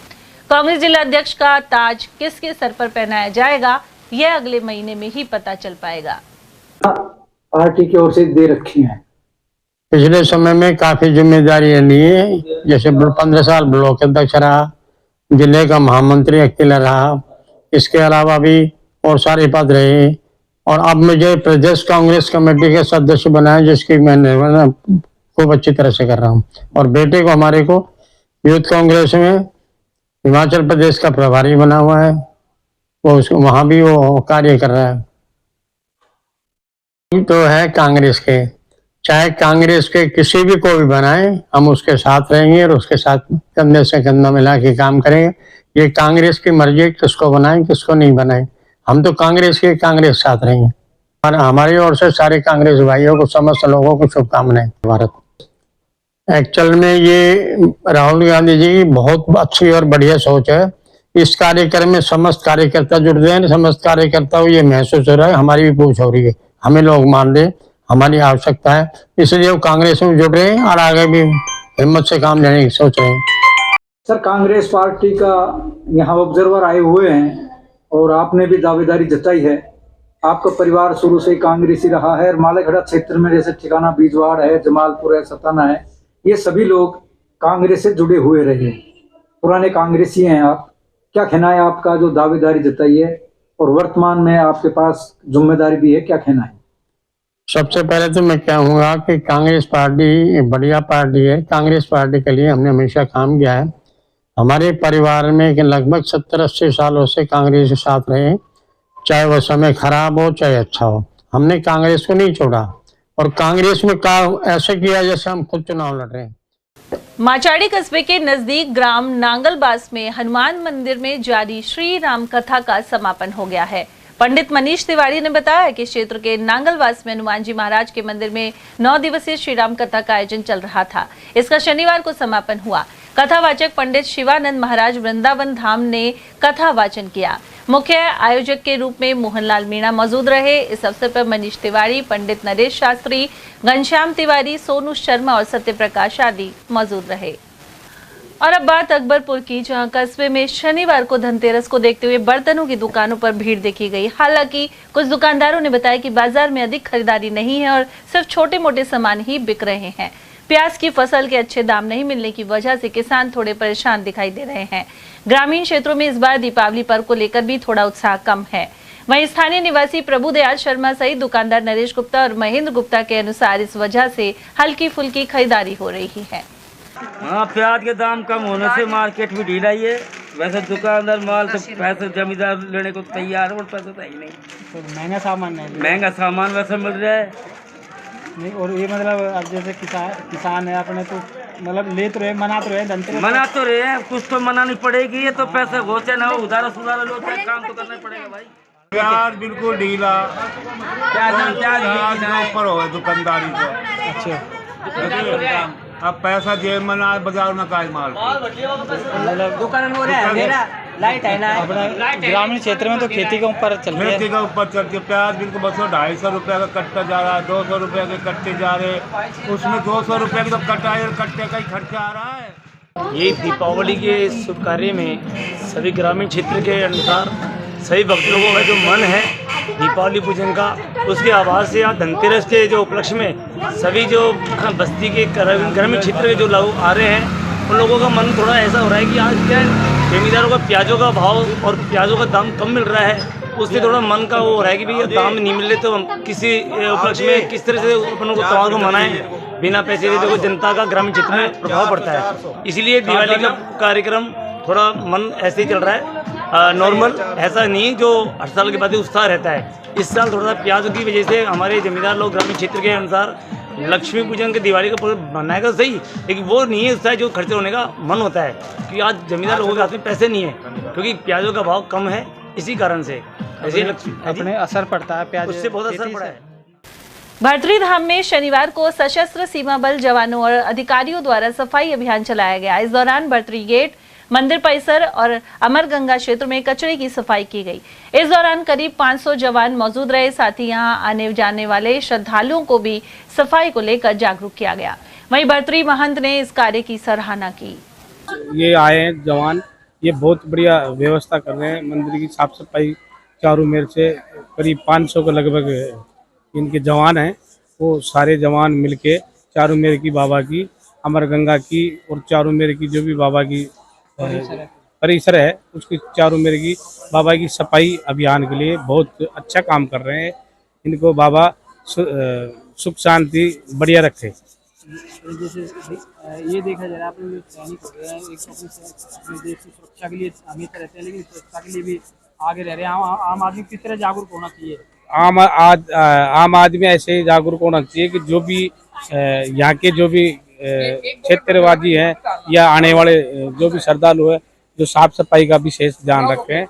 कांग्रेस जिला अध्यक्ष का ताज किसके सर पर पहनाया जाएगा, यह अगले महीने में ही पता चल पाएगा। पार्टी की ओर से दे रखी है। पिछले समय में काफी जिम्मेदारियां ली है, जैसे 15 साल ब्लॉक अध्यक्ष रहा, जिले का महामंत्री अकेला रहा, इसके अलावा भी और सारे पद रहे और अब मुझे प्रदेश कांग्रेस कमेटी के सदस्य बनाया, जिसकी मैं खूब अच्छी तरह से कर रहा हूँ। और बेटे को हमारे को यूथ कांग्रेस में हिमाचल प्रदेश का प्रभारी बना हुआ है, वो वहाँ भी वो कार्य कर रहा है। तो है कांग्रेस के, चाहे कांग्रेस के किसी भी को भी बनाए, हम उसके साथ रहेंगे और उसके साथ कंधे से कंधा मिला के काम करेंगे। ये कांग्रेस की मर्जी, किसको बनाए किसको नहीं बनाए, हम तो कांग्रेस के कांग्रेस साथ रहेंगे। और हमारी ओर से सारे कांग्रेस भाइयों को, समस्त लोगों को शुभकामनाएं। भारत एक्चुअल में ये राहुल गांधी जी की बहुत अच्छी और बढ़िया सोच है। इस कार्यक्रम में समस्त कार्यकर्ता जुड़ गए हैं, समस्त कार्यकर्ताओं ये महसूस हो रहा है हमारी भी पूछ हो रही है, हमें लोग मान रहे, हमारी आवश्यकता है, इसलिए वो कांग्रेस में जुड़ रहे हैं और आगे भी हिम्मत से काम लेने की सोच रहे हैं। सर, कांग्रेस पार्टी का यहाँ ऑब्जर्वर आए हुए हैं और आपने भी दावेदारी जताई है। आपका परिवार शुरू से कांग्रेसी रहा है और मालेखड़ा क्षेत्र में जैसे ठिकाना बीजवाड़ है, जमालपुर है, सताना है, ये सभी लोग कांग्रेस से जुड़े हुए रहे, पुराने कांग्रेसी हैं आप। क्या कहना है आपका जो दावेदारी जताई है और वर्तमान में आपके पास जिम्मेदारी भी है, क्या कहना है? सबसे पहले तो मैं कहूँगा कि कांग्रेस पार्टी बढ़िया पार्टी है। कांग्रेस पार्टी के लिए हमने हमेशा काम किया है। हमारे परिवार में लगभग 70-80 सालों से कांग्रेस के साथ रहे, चाहे वह समय खराब हो चाहे अच्छा हो, हमने कांग्रेस को नहीं छोड़ा और कांग्रेस में ऐसे किया जैसे हम खुद चुनाव लड़ रहे हैं। माचाड़ी कस्बे के नजदीक ग्राम नांगलबास में हनुमान मंदिर में जारी श्री राम कथा का समापन हो गया है। पंडित मनीष तिवारी ने बताया कि क्षेत्र के नांगलबास में हनुमान जी महाराज के मंदिर में 9 दिवसीय श्री राम कथा का आयोजन चल रहा था। इसका शनिवार को समापन हुआ। कथावाचक पंडित शिवानंद महाराज वृंदावन धाम ने कथा वाचन किया। मुख्य आयोजक के रूप में मोहनलाल मीणा मौजूद रहे। इस अवसर पर मनीष तिवारी, पंडित नरेश शास्त्री, घनश्याम तिवारी, सोनू शर्मा और सत्यप्रकाश आदि मौजूद रहे। और अब बात अकबरपुर की, जहां कस्बे में शनिवार को धनतेरस को देखते हुए बर्तनों की दुकानों पर भीड़ देखी गई। हालांकि कुछ दुकानदारों ने बताया कि बाजार में अधिक खरीदारी नहीं है और सिर्फ छोटे मोटे सामान ही बिक रहे हैं। प्याज की फसल के अच्छे दाम नहीं मिलने की वजह से किसान थोड़े परेशान दिखाई दे रहे हैं। ग्रामीण क्षेत्रों में इस बार दीपावली पर्व को लेकर भी थोड़ा उत्साह कम है। वहीं स्थानीय निवासी प्रभुदयाल शर्मा सहित दुकानदार नरेश गुप्ता और महेंद्र गुप्ता के अनुसार इस वजह से हल्की फुल्की खरीदारी हो रही है। हाँ, प्याज के दाम कम होने से मार्केट भी ढीला ही है। वैसे दुकानदार माल तो पैसे जमींदार लेने को तैयार है और पैसे तो ही नहीं। तो महंगा सामान है, महंगा सामान वैसे मिल रहा है नहीं। और ये मतलब अब जैसे किसान है अपने, तो मतलब ले तो रहे, मना तो रहे, मना तो रहे हैं, कुछ तो मनानी पड़ेगी। ये तो पैसे हो चाहे ना हो, उधारा सुधारा लो, चाहे काम तो करना पड़ेगा भाई। प्याज बिल्कुल ढीला, प्याज ऊपर हो गए दुकानदारी को। अच्छा, अब पैसा जेब में ना, बाजार में का माल मतलब दुकान हो रहा है, लाइट है ना। ग्रामीण क्षेत्र में तो खेती के ऊपर चल रही है, खेती के ऊपर चलती है। प्याज बिल्कुल 200-250 रुपये का कट्टा जा रहा है, 200 रुपये के कट्टे जा रहे, उसमें 200 रुपये का तो कट्टा कट्टे का ही खर्चा आ रहा है। ये दीपावली के शुभ कार्य में सभी ग्रामीण क्षेत्र के अनुसार सभी भक्त लोगों का जो मन है दीपावली पूजन का, उसके आभार से आज धनतेरस के जो उपलक्ष्य में सभी जो बस्ती के ग्रामीण क्षेत्र के जो लोग आ रहे हैं, उन लोगों का मन थोड़ा ऐसा हो रहा है कि आज क्या जमींदारों का प्याजों का भाव और प्याजों का दाम कम मिल रहा है, उससे थोड़ा मन का वो हो रहा है कि भैया दाम नहीं मिल रहे तो हम किसी उपलक्ष्य में किस तरह से अपनों को त्यौहार को मनाएं बिना पैसे दे। देखो जनता का ग्रामीण क्षेत्र में प्रभाव पड़ता है, इसलिए दिवाली का कार्यक्रम थोड़ा मन ऐसे ही चल रहा है नॉर्मल, ऐसा नहीं जो हर साल के बाद ही उत्साह रहता है। इस साल थोड़ा सा प्याजों की वजह से हमारे जमींदार लोग ग्रामीण क्षेत्र के अनुसार लक्ष्मी पूजन के दिवाली का मनाएगा सही, लेकिन वो नहीं है उत्साह जो खर्चे होने का मन होता है कि आज जमींदार लोगों के हाथ में पैसे नहीं है क्योंकि प्याजों का भाव कम है, इसी कारण से ऐसे अपने असर पड़ता है प्याज, उससे बहुत असर पड़ा है। भर्तरी धाम में शनिवार को सशस्त्र सीमा बल जवानों और अधिकारियों द्वारा सफाई अभियान चलाया गया। इस दौरान भर्तरी गेट, मंदिर परिसर और अमरगंगा क्षेत्र में कचरे की सफाई की गई। इस दौरान करीब 500 जवान मौजूद रहे। साथ ही यहां आने जाने वाले श्रद्धालुओं को भी सफाई को लेकर जागरूक किया गया। वहीं भर्तरी महंत ने इस कार्य की सराहना की। ये आए हैं जवान, ये बहुत बढ़िया व्यवस्था कर रहे हैं। मंदिर की साफ सफाई चारों मेर से करीब 500 के लगभग इनके जवान हैं। वो सारे जवान मिलके चारों मेर की बाबा की, अमरगंगा की और चारों मेर की जो भी बाबा की परिसर है उसकी चारों मेरे की बाबा की सफाई अभियान के लिए बहुत अच्छा काम कर रहे हैं। इनको बाबा सुख शांति बढ़िया रखे। जैसे ये देखा जा रहा है, आपने जो सैनिक हो गए हैं, एक अपने देश की सुरक्षा के लिए हमेशा रहते हैं, लेकिन सुरक्षा के लिए भी आगे रह रहे हैं। आम आदमी किस तरह जागरूक होना चाहिए? आम आदमी ऐसे जागरूक होना चाहिए कि जो भी यहाँ के जो भी क्षेत्रवादी हैं या आने वाले जो भी श्रद्धालु है, जो साफ सफाई का विशेष ध्यान रखें।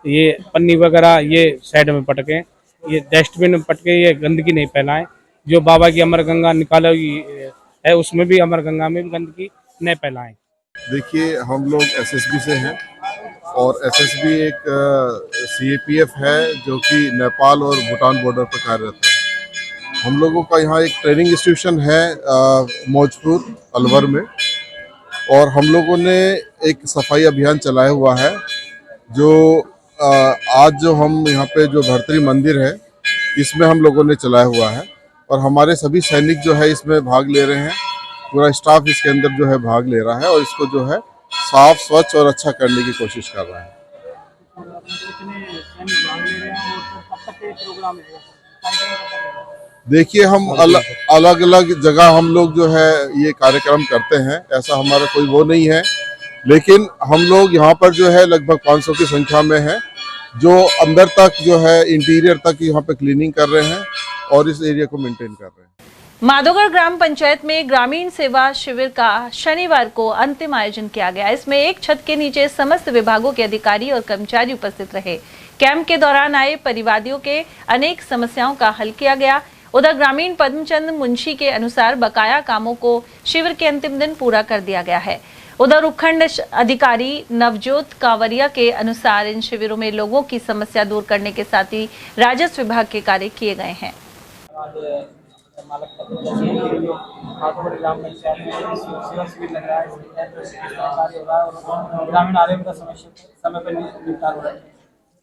ये पन्नी वगैरह ये साइड में पटकें, ये डस्टबिन में पटके, ये गंदगी नहीं फैलाएं। जो बाबा की अमरगंगा निकाली है उसमें भी, अमरगंगा में भी गंदगी नहीं फैलाएं। देखिए, हम लोग एसएसबी से हैं और एसएसबी एक सीएपीएफ है जो कि नेपाल और भूटान बॉर्डर पर कार्यरत है। हम लोगों का यहाँ एक ट्रेनिंग इंस्टीट्यूशन है मौजपुर अलवर में, और हम लोगों ने एक सफाई अभियान चलाया हुआ है। जो आज जो हम यहाँ पे जो भर्तरी मंदिर है इसमें हम लोगों ने चलाया हुआ है, और हमारे सभी सैनिक जो है इसमें भाग ले रहे हैं। पूरा स्टाफ इसके अंदर जो है भाग ले रहा है और इसको जो है साफ स्वच्छ और अच्छा करने की कोशिश कर रहा है। देखिए, हम अलग अलग जगह हम लोग जो है ये कार्यक्रम करते हैं, ऐसा हमारा कोई वो नहीं है, लेकिन हम लोग यहाँ पर जो है लगभग 500 की संख्या में है, जो अंदर तक जो है इंटीरियर तक यहाँ पे क्लीनिंग कर रहे हैं और इस एरिया को मेंटेन कर रहे हैं। माधोगढ़ ग्राम पंचायत में ग्रामीण सेवा शिविर का शनिवार को अंतिम आयोजन किया गया। इसमें एक छत के नीचे समस्त विभागों के अधिकारी और कर्मचारी उपस्थित रहे। कैंप के दौरान आए परिवादियों के अनेक समस्याओं का हल किया गया। उधर ग्रामीण पद्मचंद मुंशी के अनुसार बकाया कामों को शिविर के अंतिम दिन पूरा कर दिया गया है। उधर उपखंड अधिकारी नवजोत कांवरिया के अनुसार इन शिविरों में लोगों की समस्या दूर करने के साथ ही राजस्व विभाग के कार्य किए गए हैं।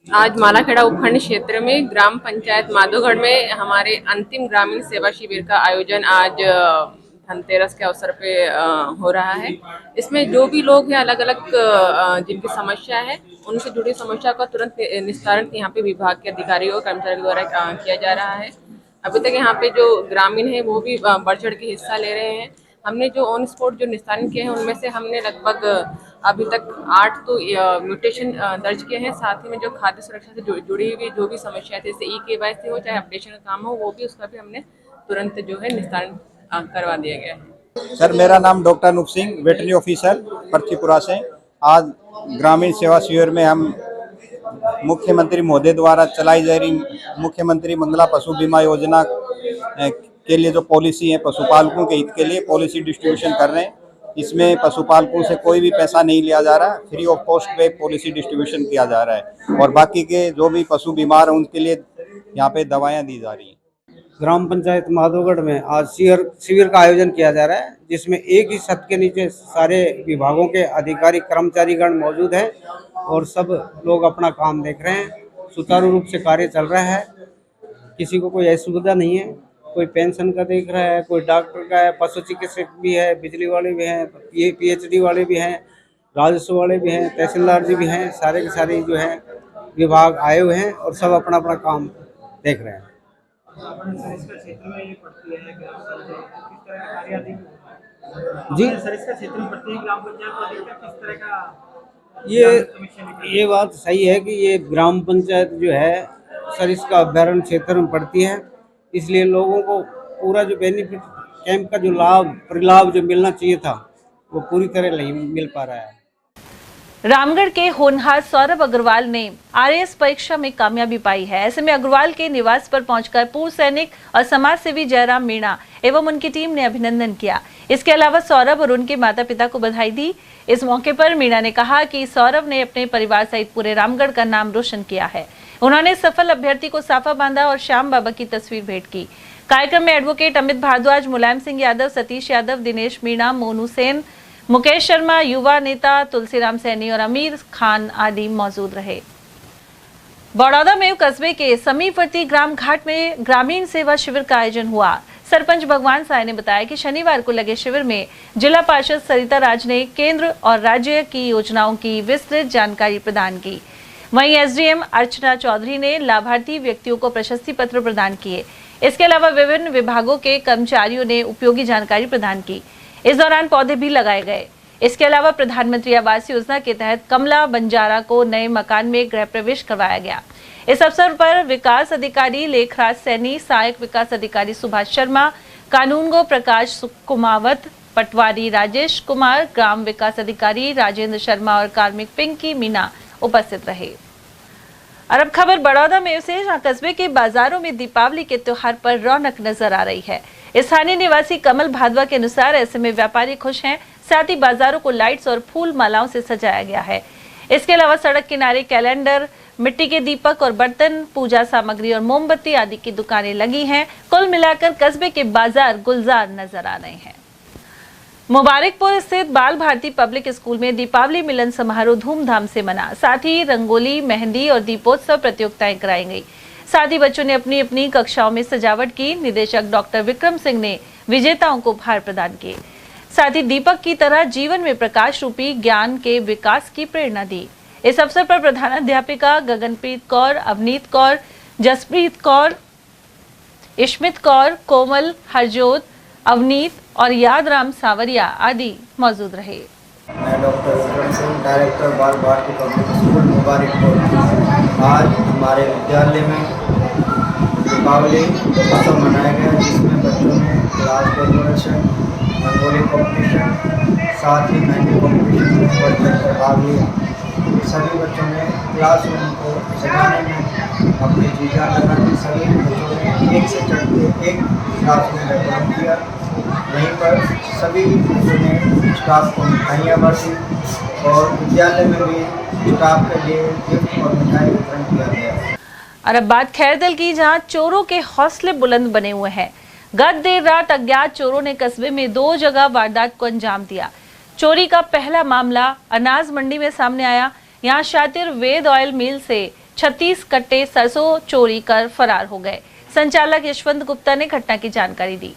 आज मालाखेड़ा उपखंड क्षेत्र में ग्राम पंचायत माधोगढ़ में हमारे अंतिम ग्रामीण सेवा शिविर का आयोजन आज धनतेरस के अवसर पे हो रहा है। इसमें जो भी लोग हैं अलग अलग जिनकी समस्या है, उनसे जुड़ी समस्या का तुरंत निस्तारण यहाँ पे विभाग के अधिकारियों और कर्मचारियों द्वारा किया जा रहा है। अभी तक यहाँ पे जो ग्रामीण है वो भी बढ़ चढ़ के हिस्सा ले रहे हैं। हमने जो ऑन स्पॉट जो निस्तारण किए हैं उनमें से हमने लगभग अभी तक 8 तो म्यूटेशन दर्ज किए हैं। साथ ही में जो खाद्य सुरक्षा से जुड़ी हुई जो भी समस्या थी, जैसे ई-केवाईसी हो चाहे अपडेशन का काम हो, वो भी उसका भी हमने तुरंत जो है निस्तारण करवा दिया गया है। सर, मेरा नाम doctor Anoop Singh, veterinary officer Parthipura से। आज ग्रामीण सेवा शिविर में हम मुख्यमंत्री महोदय द्वारा चलाई जा रही मुख्यमंत्री मंगला पशु बीमा योजना के लिए जो पॉलिसी है पशुपालकों के हित के लिए पॉलिसी डिस्ट्रीब्यूशन कर रहे हैं। इसमें पशुपालकों से कोई भी पैसा नहीं लिया जा रहा है, फ्री ऑफ कॉस्ट पे पॉलिसी डिस्ट्रीब्यूशन किया जा रहा है, और बाकी के जो भी पशु बीमार हैं उनके लिए यहाँ पे दवाएं दी जा रही हैं। ग्राम पंचायत माधोगढ़ में आज शिविर का आयोजन किया जा रहा है, जिसमें एक ही छत के नीचे सारे विभागों के अधिकारी कर्मचारीगण मौजूद हैं और सब लोग अपना काम देख रहे हैं। सुचारू रूप से कार्य चल रहा है, किसी को कोई असुविधा नहीं है। कोई पेंशन का देख रहा है, कोई डॉक्टर का है, पशु चिकित्सक भी है, बिजली वाले भी हैं, PhD वाले भी हैं, राजस्व वाले भी हैं, तहसीलदार जी भी हैं। सारे के सारे जो है विभाग आए हुए हैं और सब अपना अपना काम देख रहे हैं। जी, ये बात सही है कि ये ग्राम पंचायत जो है सर इसका अभ्यारण्य क्षेत्र में पड़ती है, इसलिए लोगों को पूरा जो बेनिफिट कैंप का जो लाभ जो मिलना चाहिए था वो पूरी तरह नहीं मिल पा रहा है। रामगढ़ के होनहार सौरभ अग्रवाल ने आरएएस परीक्षा में कामयाबी पाई है। ऐसे में अग्रवाल के निवास पर पहुंचकर पूर्व सैनिक और समाज सेवी जयराम मीणा एवं उनकी टीम ने अभिनंदन किया। इसके अलावा सौरभ और उनके माता पिता को बधाई दी। इस मौके पर मीणा ने कहा कि सौरभ ने अपने परिवार सहित पूरे रामगढ़ का नाम रोशन किया है। उन्होंने सफल अभ्यर्थी को साफा बांधा और श्याम बाबा की तस्वीर भेंट की। कार्यक्रम में एडवोकेट अमित भारद्वाज, मुलायम सिंह यादव, सतीश यादव, दिनेश मीणा, मोनू सेन, मुकेश शर्मा, युवा नेता तुलसीराम सैनी और अमीर खान आदि मौजूद रहे। बड़ौदा में कस्बे के समीपवर्ती ग्राम घाट में ग्रामीण सेवा शिविर का आयोजन हुआ। सरपंच भगवान साय ने बताया कि शनिवार को लगे शिविर में जिला पार्षद सरिता राज ने केंद्र और राज्य की योजनाओं की विस्तृत जानकारी प्रदान की। वहीं एसडीएम अर्चना चौधरी ने लाभार्थी व्यक्तियों को प्रशस्ति पत्र प्रदान किए। इसके अलावा विभिन्न विभागों के कर्मचारियों ने उपयोगी जानकारी प्रदान की। इस दौरान पौधे भी लगाए गए। इसके अलावा प्रधानमंत्री आवास योजना के तहत कमला बंजारा को नए मकान में गृह प्रवेश करवाया गया। इस अवसर पर विकास अधिकारी लेखराज सैनी, सहायक विकास अधिकारी सुभाष शर्मा, कानूनगो प्रकाश कुमावत, पटवारी राजेश कुमार, ग्राम विकास अधिकारी राजेंद्र शर्मा और कार्मिक पिंकी मीना उपस्थित रहे। और अब खबर बड़ौदा में से, जहां कस्बे के बाजारों में दीपावली के त्योहार पर रौनक नजर आ रही है। स्थानीय निवासी कमल भादवा के अनुसार ऐसे में व्यापारी खुश हैं, साथ ही बाजारों को लाइट्स और फूल मालाओं से सजाया गया है। इसके अलावा सड़क किनारे कैलेंडर, मिट्टी के दीपक और बर्तन, पूजा सामग्री और मोमबत्ती आदि की दुकानें लगी हैं। कुल मिलाकर कस्बे के बाजार गुलजार नजर आ रहे हैं। मुबारकपुर स्थित बाल भारती पब्लिक स्कूल में दीपावली मिलन समारोह धूमधाम से मना। साथ ही रंगोली, मेहंदी और दीपोत्सव प्रतियोगिताएं कराई गई। साथ ही बच्चों ने अपनी अपनी कक्षाओं में सजावट की। निदेशक डॉक्टर विक्रम सिंह ने विजेताओं को उपहार प्रदान किए। साथ ही दीपक की तरह जीवन में प्रकाश रूपी ज्ञान के विकास की प्रेरणा दी। इस अवसर पर प्रधानाध्यापिका गगनप्रीत कौर, अवनीत कौर, जसप्रीत कौर, इश्मित कौर, कोमल, हरजोत, अवनीत और यादराम सावरिया आदि मौजूद रहे। मैं डॉक्टर विक्रम सिंह, डायरेक्टर बाल भारती पब्लिक स्कूल मुबारकपुर। आज हमारे विद्यालय में दीपावली उत्सव मनाया गया, जिसमें बच्चों ने क्लास डेकोरेशन, रंगोली कॉम्पिटिशन, साथ ही मेहंदी कॉम्पिटिशन में बढ़ चढ़कर भाग लिया। सभी बच्चों ने क्लासरूम को सजाने में अपनी जी जान लगा दी। सभी बच्चों ने एक से चढ़ के एक क्लासरूम में काम किया। वहीं पर सभी बच्चों ने स्टाफ को मिठाइयाँ बांटी और विद्यालय में भी स्टाफ के लिए गिफ्ट और मिठाई वितरण किया गया। और अब बात खैरदल की, जहां चोरों के हौसले बुलंद बने हुए हैं। गत देर रात अज्ञात चोरों ने कस्बे में 2 जगह वारदात को अंजाम दिया। चोरी का पहला मामला अनाज मंडी में सामने आया। यहाँ शातिर वेद ऑयल मिल से 36 कट्टे सरसों चोरी कर फरार हो गए। संचालक यशवंत गुप्ता ने घटना की जानकारी दी।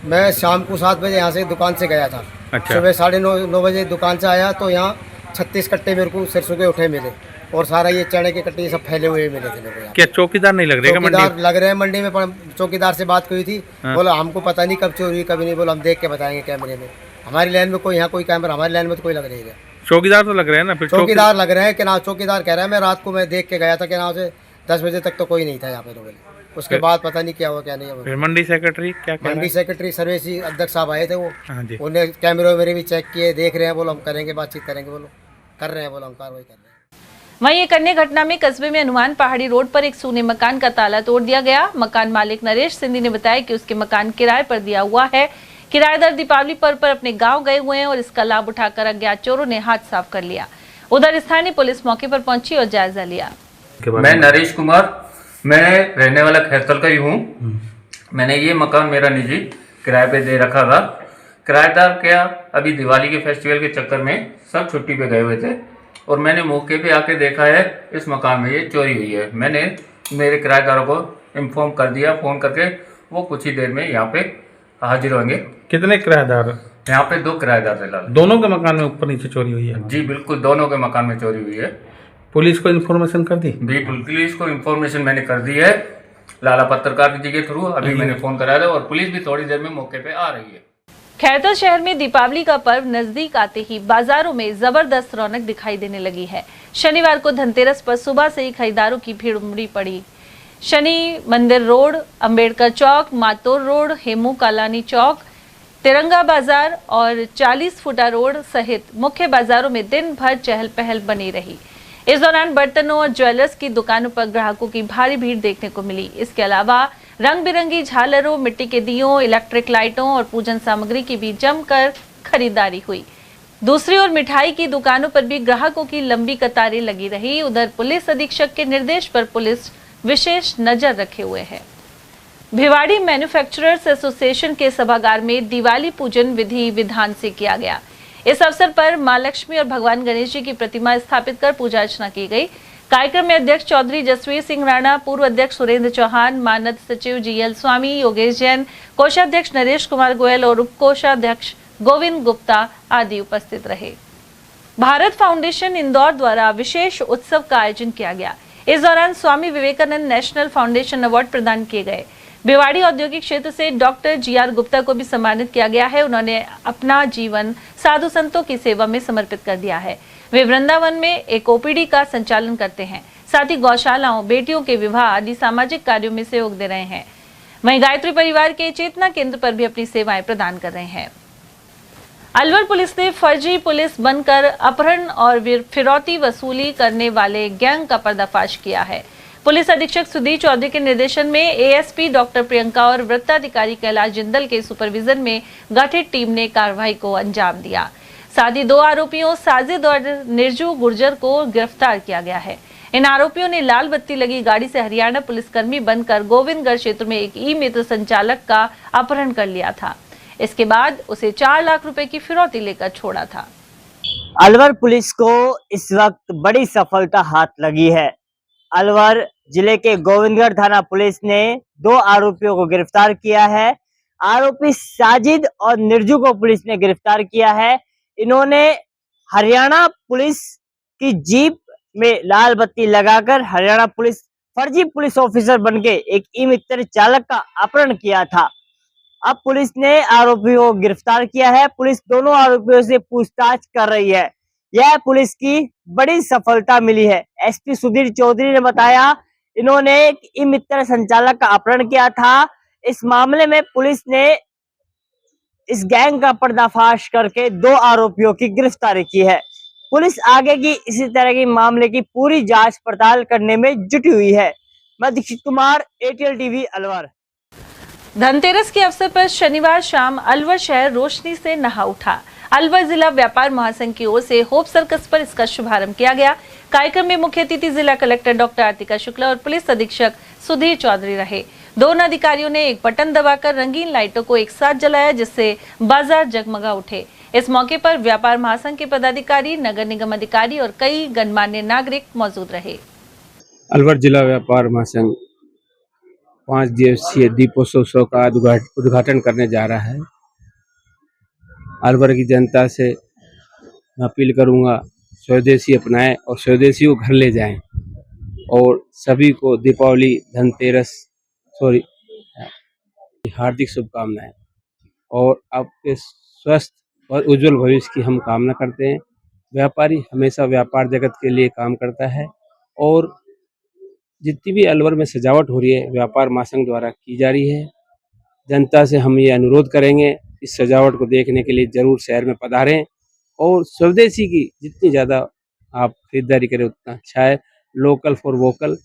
मैं शाम को 7 बजे यहाँ से दुकान से गया था। अच्छा। सुबह 9:30 बजे दुकान से आया तो यहाँ 36 कट्टे मेरे को सरसों के उठे मिले और सारा ये चने के कट्टे सब फैले हुए मिले थे मेरे को। क्या चौकीदार नहीं लग रहे? चौकीदार लग रहे हैं मंडी में, पर चौकीदार से बात हुई थी। बोला हमको पता नहीं कब चोरी हुई कभी नहीं, बोला हम देख के बताएंगे कैमरे में। हमारी लाइन में कोई यहाँ कोई कैमरा, हमारी लाइन में तो कोई लग रही है। चौकीदार तो लग रहे हैं ना? फिर चौकीदार लग रहे हैं कि ना? चौकीदार कह रहा है मैं रात को मैं देख के गया था कि ना से 10 बजे तक तो कोई नहीं था यहाँ पे। तो उसके बाद पता नहीं क्या हुआ क्या नहीं हुआ। फिर मंडी सेक्रेटरी क्या कह रहा है? मंडी सेक्रेटरी सर्वेसी अध्यक्ष साहब आए थे, वो हाँ जी। उन्हें कैमरे मेरे भी चेक किए, देख रहे हैं। बोलो हम करेंगे, बातचीत करेंगे। बोलो कर रहे हैं, बोलो हम कार्रवाई कर रहे हैं। वहीं एक अन्य घटना में कस्बे में हनुमान पहाड़ी रोड पर एक सूने मकान का ताला तोड़ दिया गया। मकान मालिक नरेश सिंधी ने बताया कि उसके मकान किराए पर दिया हुआ है। किराएदार दीपावली पर्व पर अपने गांव गए हुए हैं और इसका लाभ उठाकर अज्ञात चोरों ने हाथ साफ कर लिया। उधर स्थानीय पुलिस मौके पर पहुंची और जायजा लिया। मैं नरेश कुमार, मैं रहने वाला खैरतल का ही हूँ। मैंने ये मकान मेरा निजी किराए पे दे रखा था। किराएदार क्या अभी दिवाली के फेस्टिवल के चक्कर में सब छुट्टी पे गए हुए थे और मैंने मौके पे आके देखा है इस मकान में ये चोरी हुई है। मैंने मेरे किराएदारों को इन्फॉर्म कर दिया फ़ोन करके, वो कुछ ही देर में यहाँ पे हाजिर होंगे। कितने किराएदार? यहाँ पे 2 किराएदार थे। दोनों के मकान में ऊपर नीचे चोरी हुई है? जी बिल्कुल, दोनों के मकान में चोरी हुई है। पुलिस को इन्फॉर्मेशन कर दी? बिल्कुल, पुलिस को इन्फॉर्मेशन मैंने कर दी है, लाला पत्रकार जी के थ्रू। अभी मैंने फ़ोन कराया था और पुलिस भी थोड़ी देर में मौके पे आ रही है। खैरतल शहर में दीपावली का पर्व नजदीक आते ही बाजारों में जबरदस्त रौनक दिखाई देने लगी है। शनिवार को धनतेरस पर सुबह से ही खरीदारों की भीड़ उमड़ी पड़ी। शनि मंदिर रोड, अंबेडकर चौक, मातोर रोड, हेमू कालानी चौक, तिरंगा बाजार और 40 फुटा रोड सहित मुख्य बाजारों में दिन भर चहल पहल बनी रही। इस दौरान बर्तनों और ज्वेलर्स की दुकानों पर ग्राहकों की भारी भीड़ देखने को मिली। इसके अलावा रंग बिरंगी झालरों, मिट्टी के दियों, इलेक्ट्रिक लाइटों और पूजन सामग्री की भी जमकर खरीदारी हुई। दूसरी ओर मिठाई की दुकानों पर भी ग्राहकों की लंबी कतारें लगी रही। उधर पुलिस अधीक्षक के निर्देश पर पुलिस विशेष नजर रखे हुए है। भिवाड़ी मैन्युफैक्चरर्स एसोसिएशन के सभागार में दिवाली पूजन विधि विधान से किया गया। इस अवसर पर मां लक्ष्मी और भगवान गणेश जी की प्रतिमा स्थापित कर पूजा अर्चना की गई। कार्यक्रम में अध्यक्ष चौधरी जसवीर सिंह राणा, पूर्व अध्यक्ष सुरेंद्र चौहान, मानद सचिव जीएल स्वामी, योगेश जैन, कोषाध्यक्ष नरेश कुमार गोयल और उप कोषाध्यक्ष गोविंद गुप्ता आदि उपस्थित रहे। भारत फाउंडेशन इंदौर द्वारा विशेष उत्सव का आयोजन किया गया। इस दौरान Swami Vivekananda national foundation award प्रदान किए गए। भिवाड़ी औद्योगिक क्षेत्र से डॉक्टर जीआर गुप्ता को भी सम्मानित किया गया है। उन्होंने अपना जीवन साधु संतों की सेवा में समर्पित कर दिया है। वे वृंदावन में एक ओपीडी का संचालन करते हैं, साथ ही गौशालाओं, बेटियों के विवाह आदि सामाजिक कार्यों में सहयोग दे रहे हैं। वहीं गायत्री परिवार के चेतना केंद्र पर भी अपनी सेवाएं प्रदान कर रहे हैं। अलवर पुलिस ने फर्जी पुलिस बनकर अपहरण और फिरौती वसूली करने वाले गैंग का पर्दाफाश किया है। पुलिस अधीक्षक सुधीर चौधरी के निर्देशन में एएसपी डॉक्टर प्रियंका और वृत्ताधिकारी कैलाश जिंदल के सुपरविजन में गठित टीम ने कार्रवाई को अंजाम दिया। साथ ही 2 आरोपियों साजिद और निर्जू गुर्जर को गिरफ्तार किया गया है। इन आरोपियों ने लाल बत्ती लगी गाड़ी से हरियाणा पुलिसकर्मी बनकर गोविंदगढ़ क्षेत्र में एक ई मित्र संचालक का अपहरण कर लिया था। इसके बाद उसे 4 लाख रुपए की फिरौती लेकर छोड़ा था। अलवर पुलिस को इस वक्त बड़ी सफलता हाथ लगी है। अलवर जिले के गोविंदगढ़ थाना पुलिस ने 2 आरोपियों को गिरफ्तार किया है। आरोपी साजिद और निर्जू को पुलिस ने गिरफ्तार किया है। इन्होंने हरियाणा पुलिस की जीप में लाल बत्ती लगाकर हरियाणा पुलिस फर्जी पुलिस ऑफिसर बनके एक ई मित्र चालक का अपहरण किया था। अब पुलिस ने आरोपियों को गिरफ्तार किया है। पुलिस दोनों आरोपियों से पूछताछ कर रही है। यह पुलिस की बड़ी सफलता मिली है। एसपी सुधीर चौधरी ने बताया, इन्होंने एक ई मित्र संचालक का अपहरण किया था। इस मामले में पुलिस ने इस गैंग का पर्दाफाश करके 2 आरोपियों की गिरफ्तारी की है। पुलिस आगे की इसी तरह के मामले की पूरी जांच पड़ताल करने में जुटी हुई है। मैं दीक्षित कुमार, एटीएल टीवी अलवर। धनतेरस के अवसर पर शनिवार शाम अलवर शहर रोशनी से नहा उठा। अलवर जिला व्यापार महासंघ की ओर से होप सर्कस पर इसका शुभारंभ किया गया। कार्यक्रम में मुख्य अतिथि जिला कलेक्टर डॉक्टर आर्तिका शुक्ला और पुलिस अधीक्षक सुधीर चौधरी रहे। दोनों अधिकारियों ने एक बटन दबाकर रंगीन लाइटों को एक साथ जलाया, जिससे बाजार जगमगा उठे। इस मौके पर व्यापार महासंघ के पदाधिकारी, नगर निगम अधिकारी और कई गणमान्य नागरिक मौजूद रहे। अलवर जिला व्यापार महासंघ 5 दिवसीय दीपोत्सव का उद्घाटन करने जा रहा है। अलवर की जनता से मैं अपील करूंगा, स्वदेशी अपनाएं और स्वदेशी को घर ले जाएं और सभी को दीपावली, धनतेरस हार्दिक शुभकामनाएं और आपके स्वस्थ और उज्जवल भविष्य की हम कामना करते हैं। व्यापारी हमेशा व्यापार जगत के लिए काम करता है और जितनी भी अलवर में सजावट हो रही है व्यापार महासंघ द्वारा की जा रही है। जनता से हम ये अनुरोध करेंगे, इस सजावट को देखने के लिए जरूर शहर में पधारें और स्वदेशी की जितनी ज़्यादा आप खरीदारी करें उतना अच्छा है। लोकल फॉर वोकल,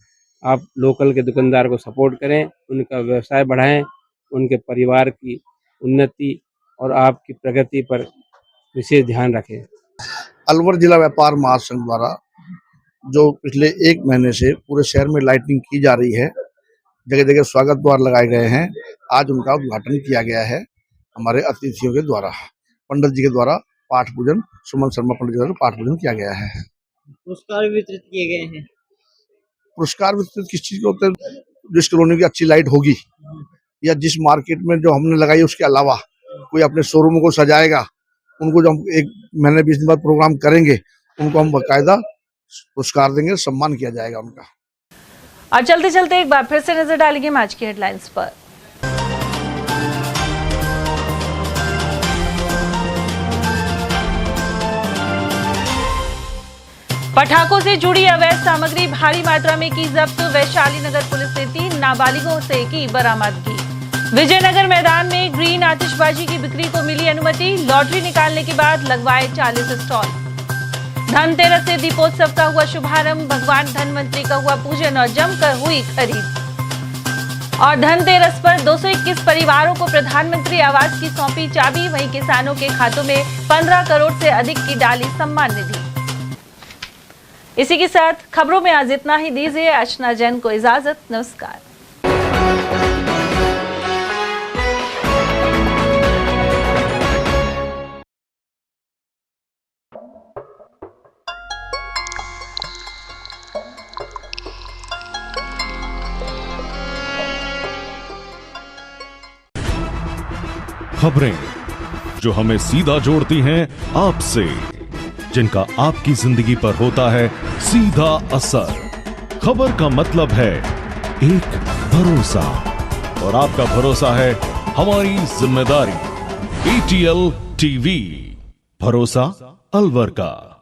आप लोकल के दुकानदार को सपोर्ट करें, उनका व्यवसाय बढ़ाएं, उनके परिवार की उन्नति और आपकी प्रगति पर विशेष ध्यान रखें। अलवर जिला व्यापार महासंघ द्वारा जो पिछले 1 महीने से पूरे शहर में लाइटिंग की जा रही है, जगह जगह स्वागत द्वार लगाए गए हैं। आज उनका उद्घाटन किया गया है हमारे अतिथियों के द्वारा। पंडित जी के द्वारा पाठ पूजन, सुमन शर्मा पंडित जी द्वारा पाठ पूजन किया गया है। पुरस्कार वितरित किए गए हैं। पुरस्कार वितरित किस चीज के होते हैं? जिस कॉलोनी की अच्छी लाइट होगी या जिस मार्केट में जो हमने लगाई उसके अलावा कोई अपने शोरूम को सजाएगा, उनको जो हम 1 महीने 20 दिन बाद प्रोग्राम करेंगे, उनको हम बाकायदा पुरस्कार देंगे, सम्मान किया जाएगा उनका। और चलते चलते एक बार फिर से नजर डालेंगे आज की हेडलाइंस पर। पटाखों से जुड़ी अवैध सामग्री भारी मात्रा में की जब्त। वैशाली नगर पुलिस ने 3 नाबालिगों से की बरामदगी। विजयनगर मैदान में ग्रीन आतिशबाजी की बिक्री को मिली अनुमति। लॉटरी निकालने के बाद लगवाए 40 स्टॉल। धनतेरस से दीपोत्सव का हुआ शुभारंभ। भगवान धनवंतरी का हुआ पूजन और जमकर हुई खरीद। और धनतेरस पर 221 परिवारों को प्रधानमंत्री आवास की सौंपी चाबी। वहीं किसानों के खातों में 15 करोड़ से अधिक की डाली सम्मान निधि। इसी के साथ खबरों में आज इतना ही। दीजिए अर्चना जैन को इजाजत। नमस्कार। खबरें जो हमें सीधा जोड़ती हैं आपसे, जिनका आपकी जिंदगी पर होता है सीधा असर। खबर का मतलब है एक भरोसा, और आपका भरोसा है हमारी जिम्मेदारी। ATL TV, भरोसा अलवर का।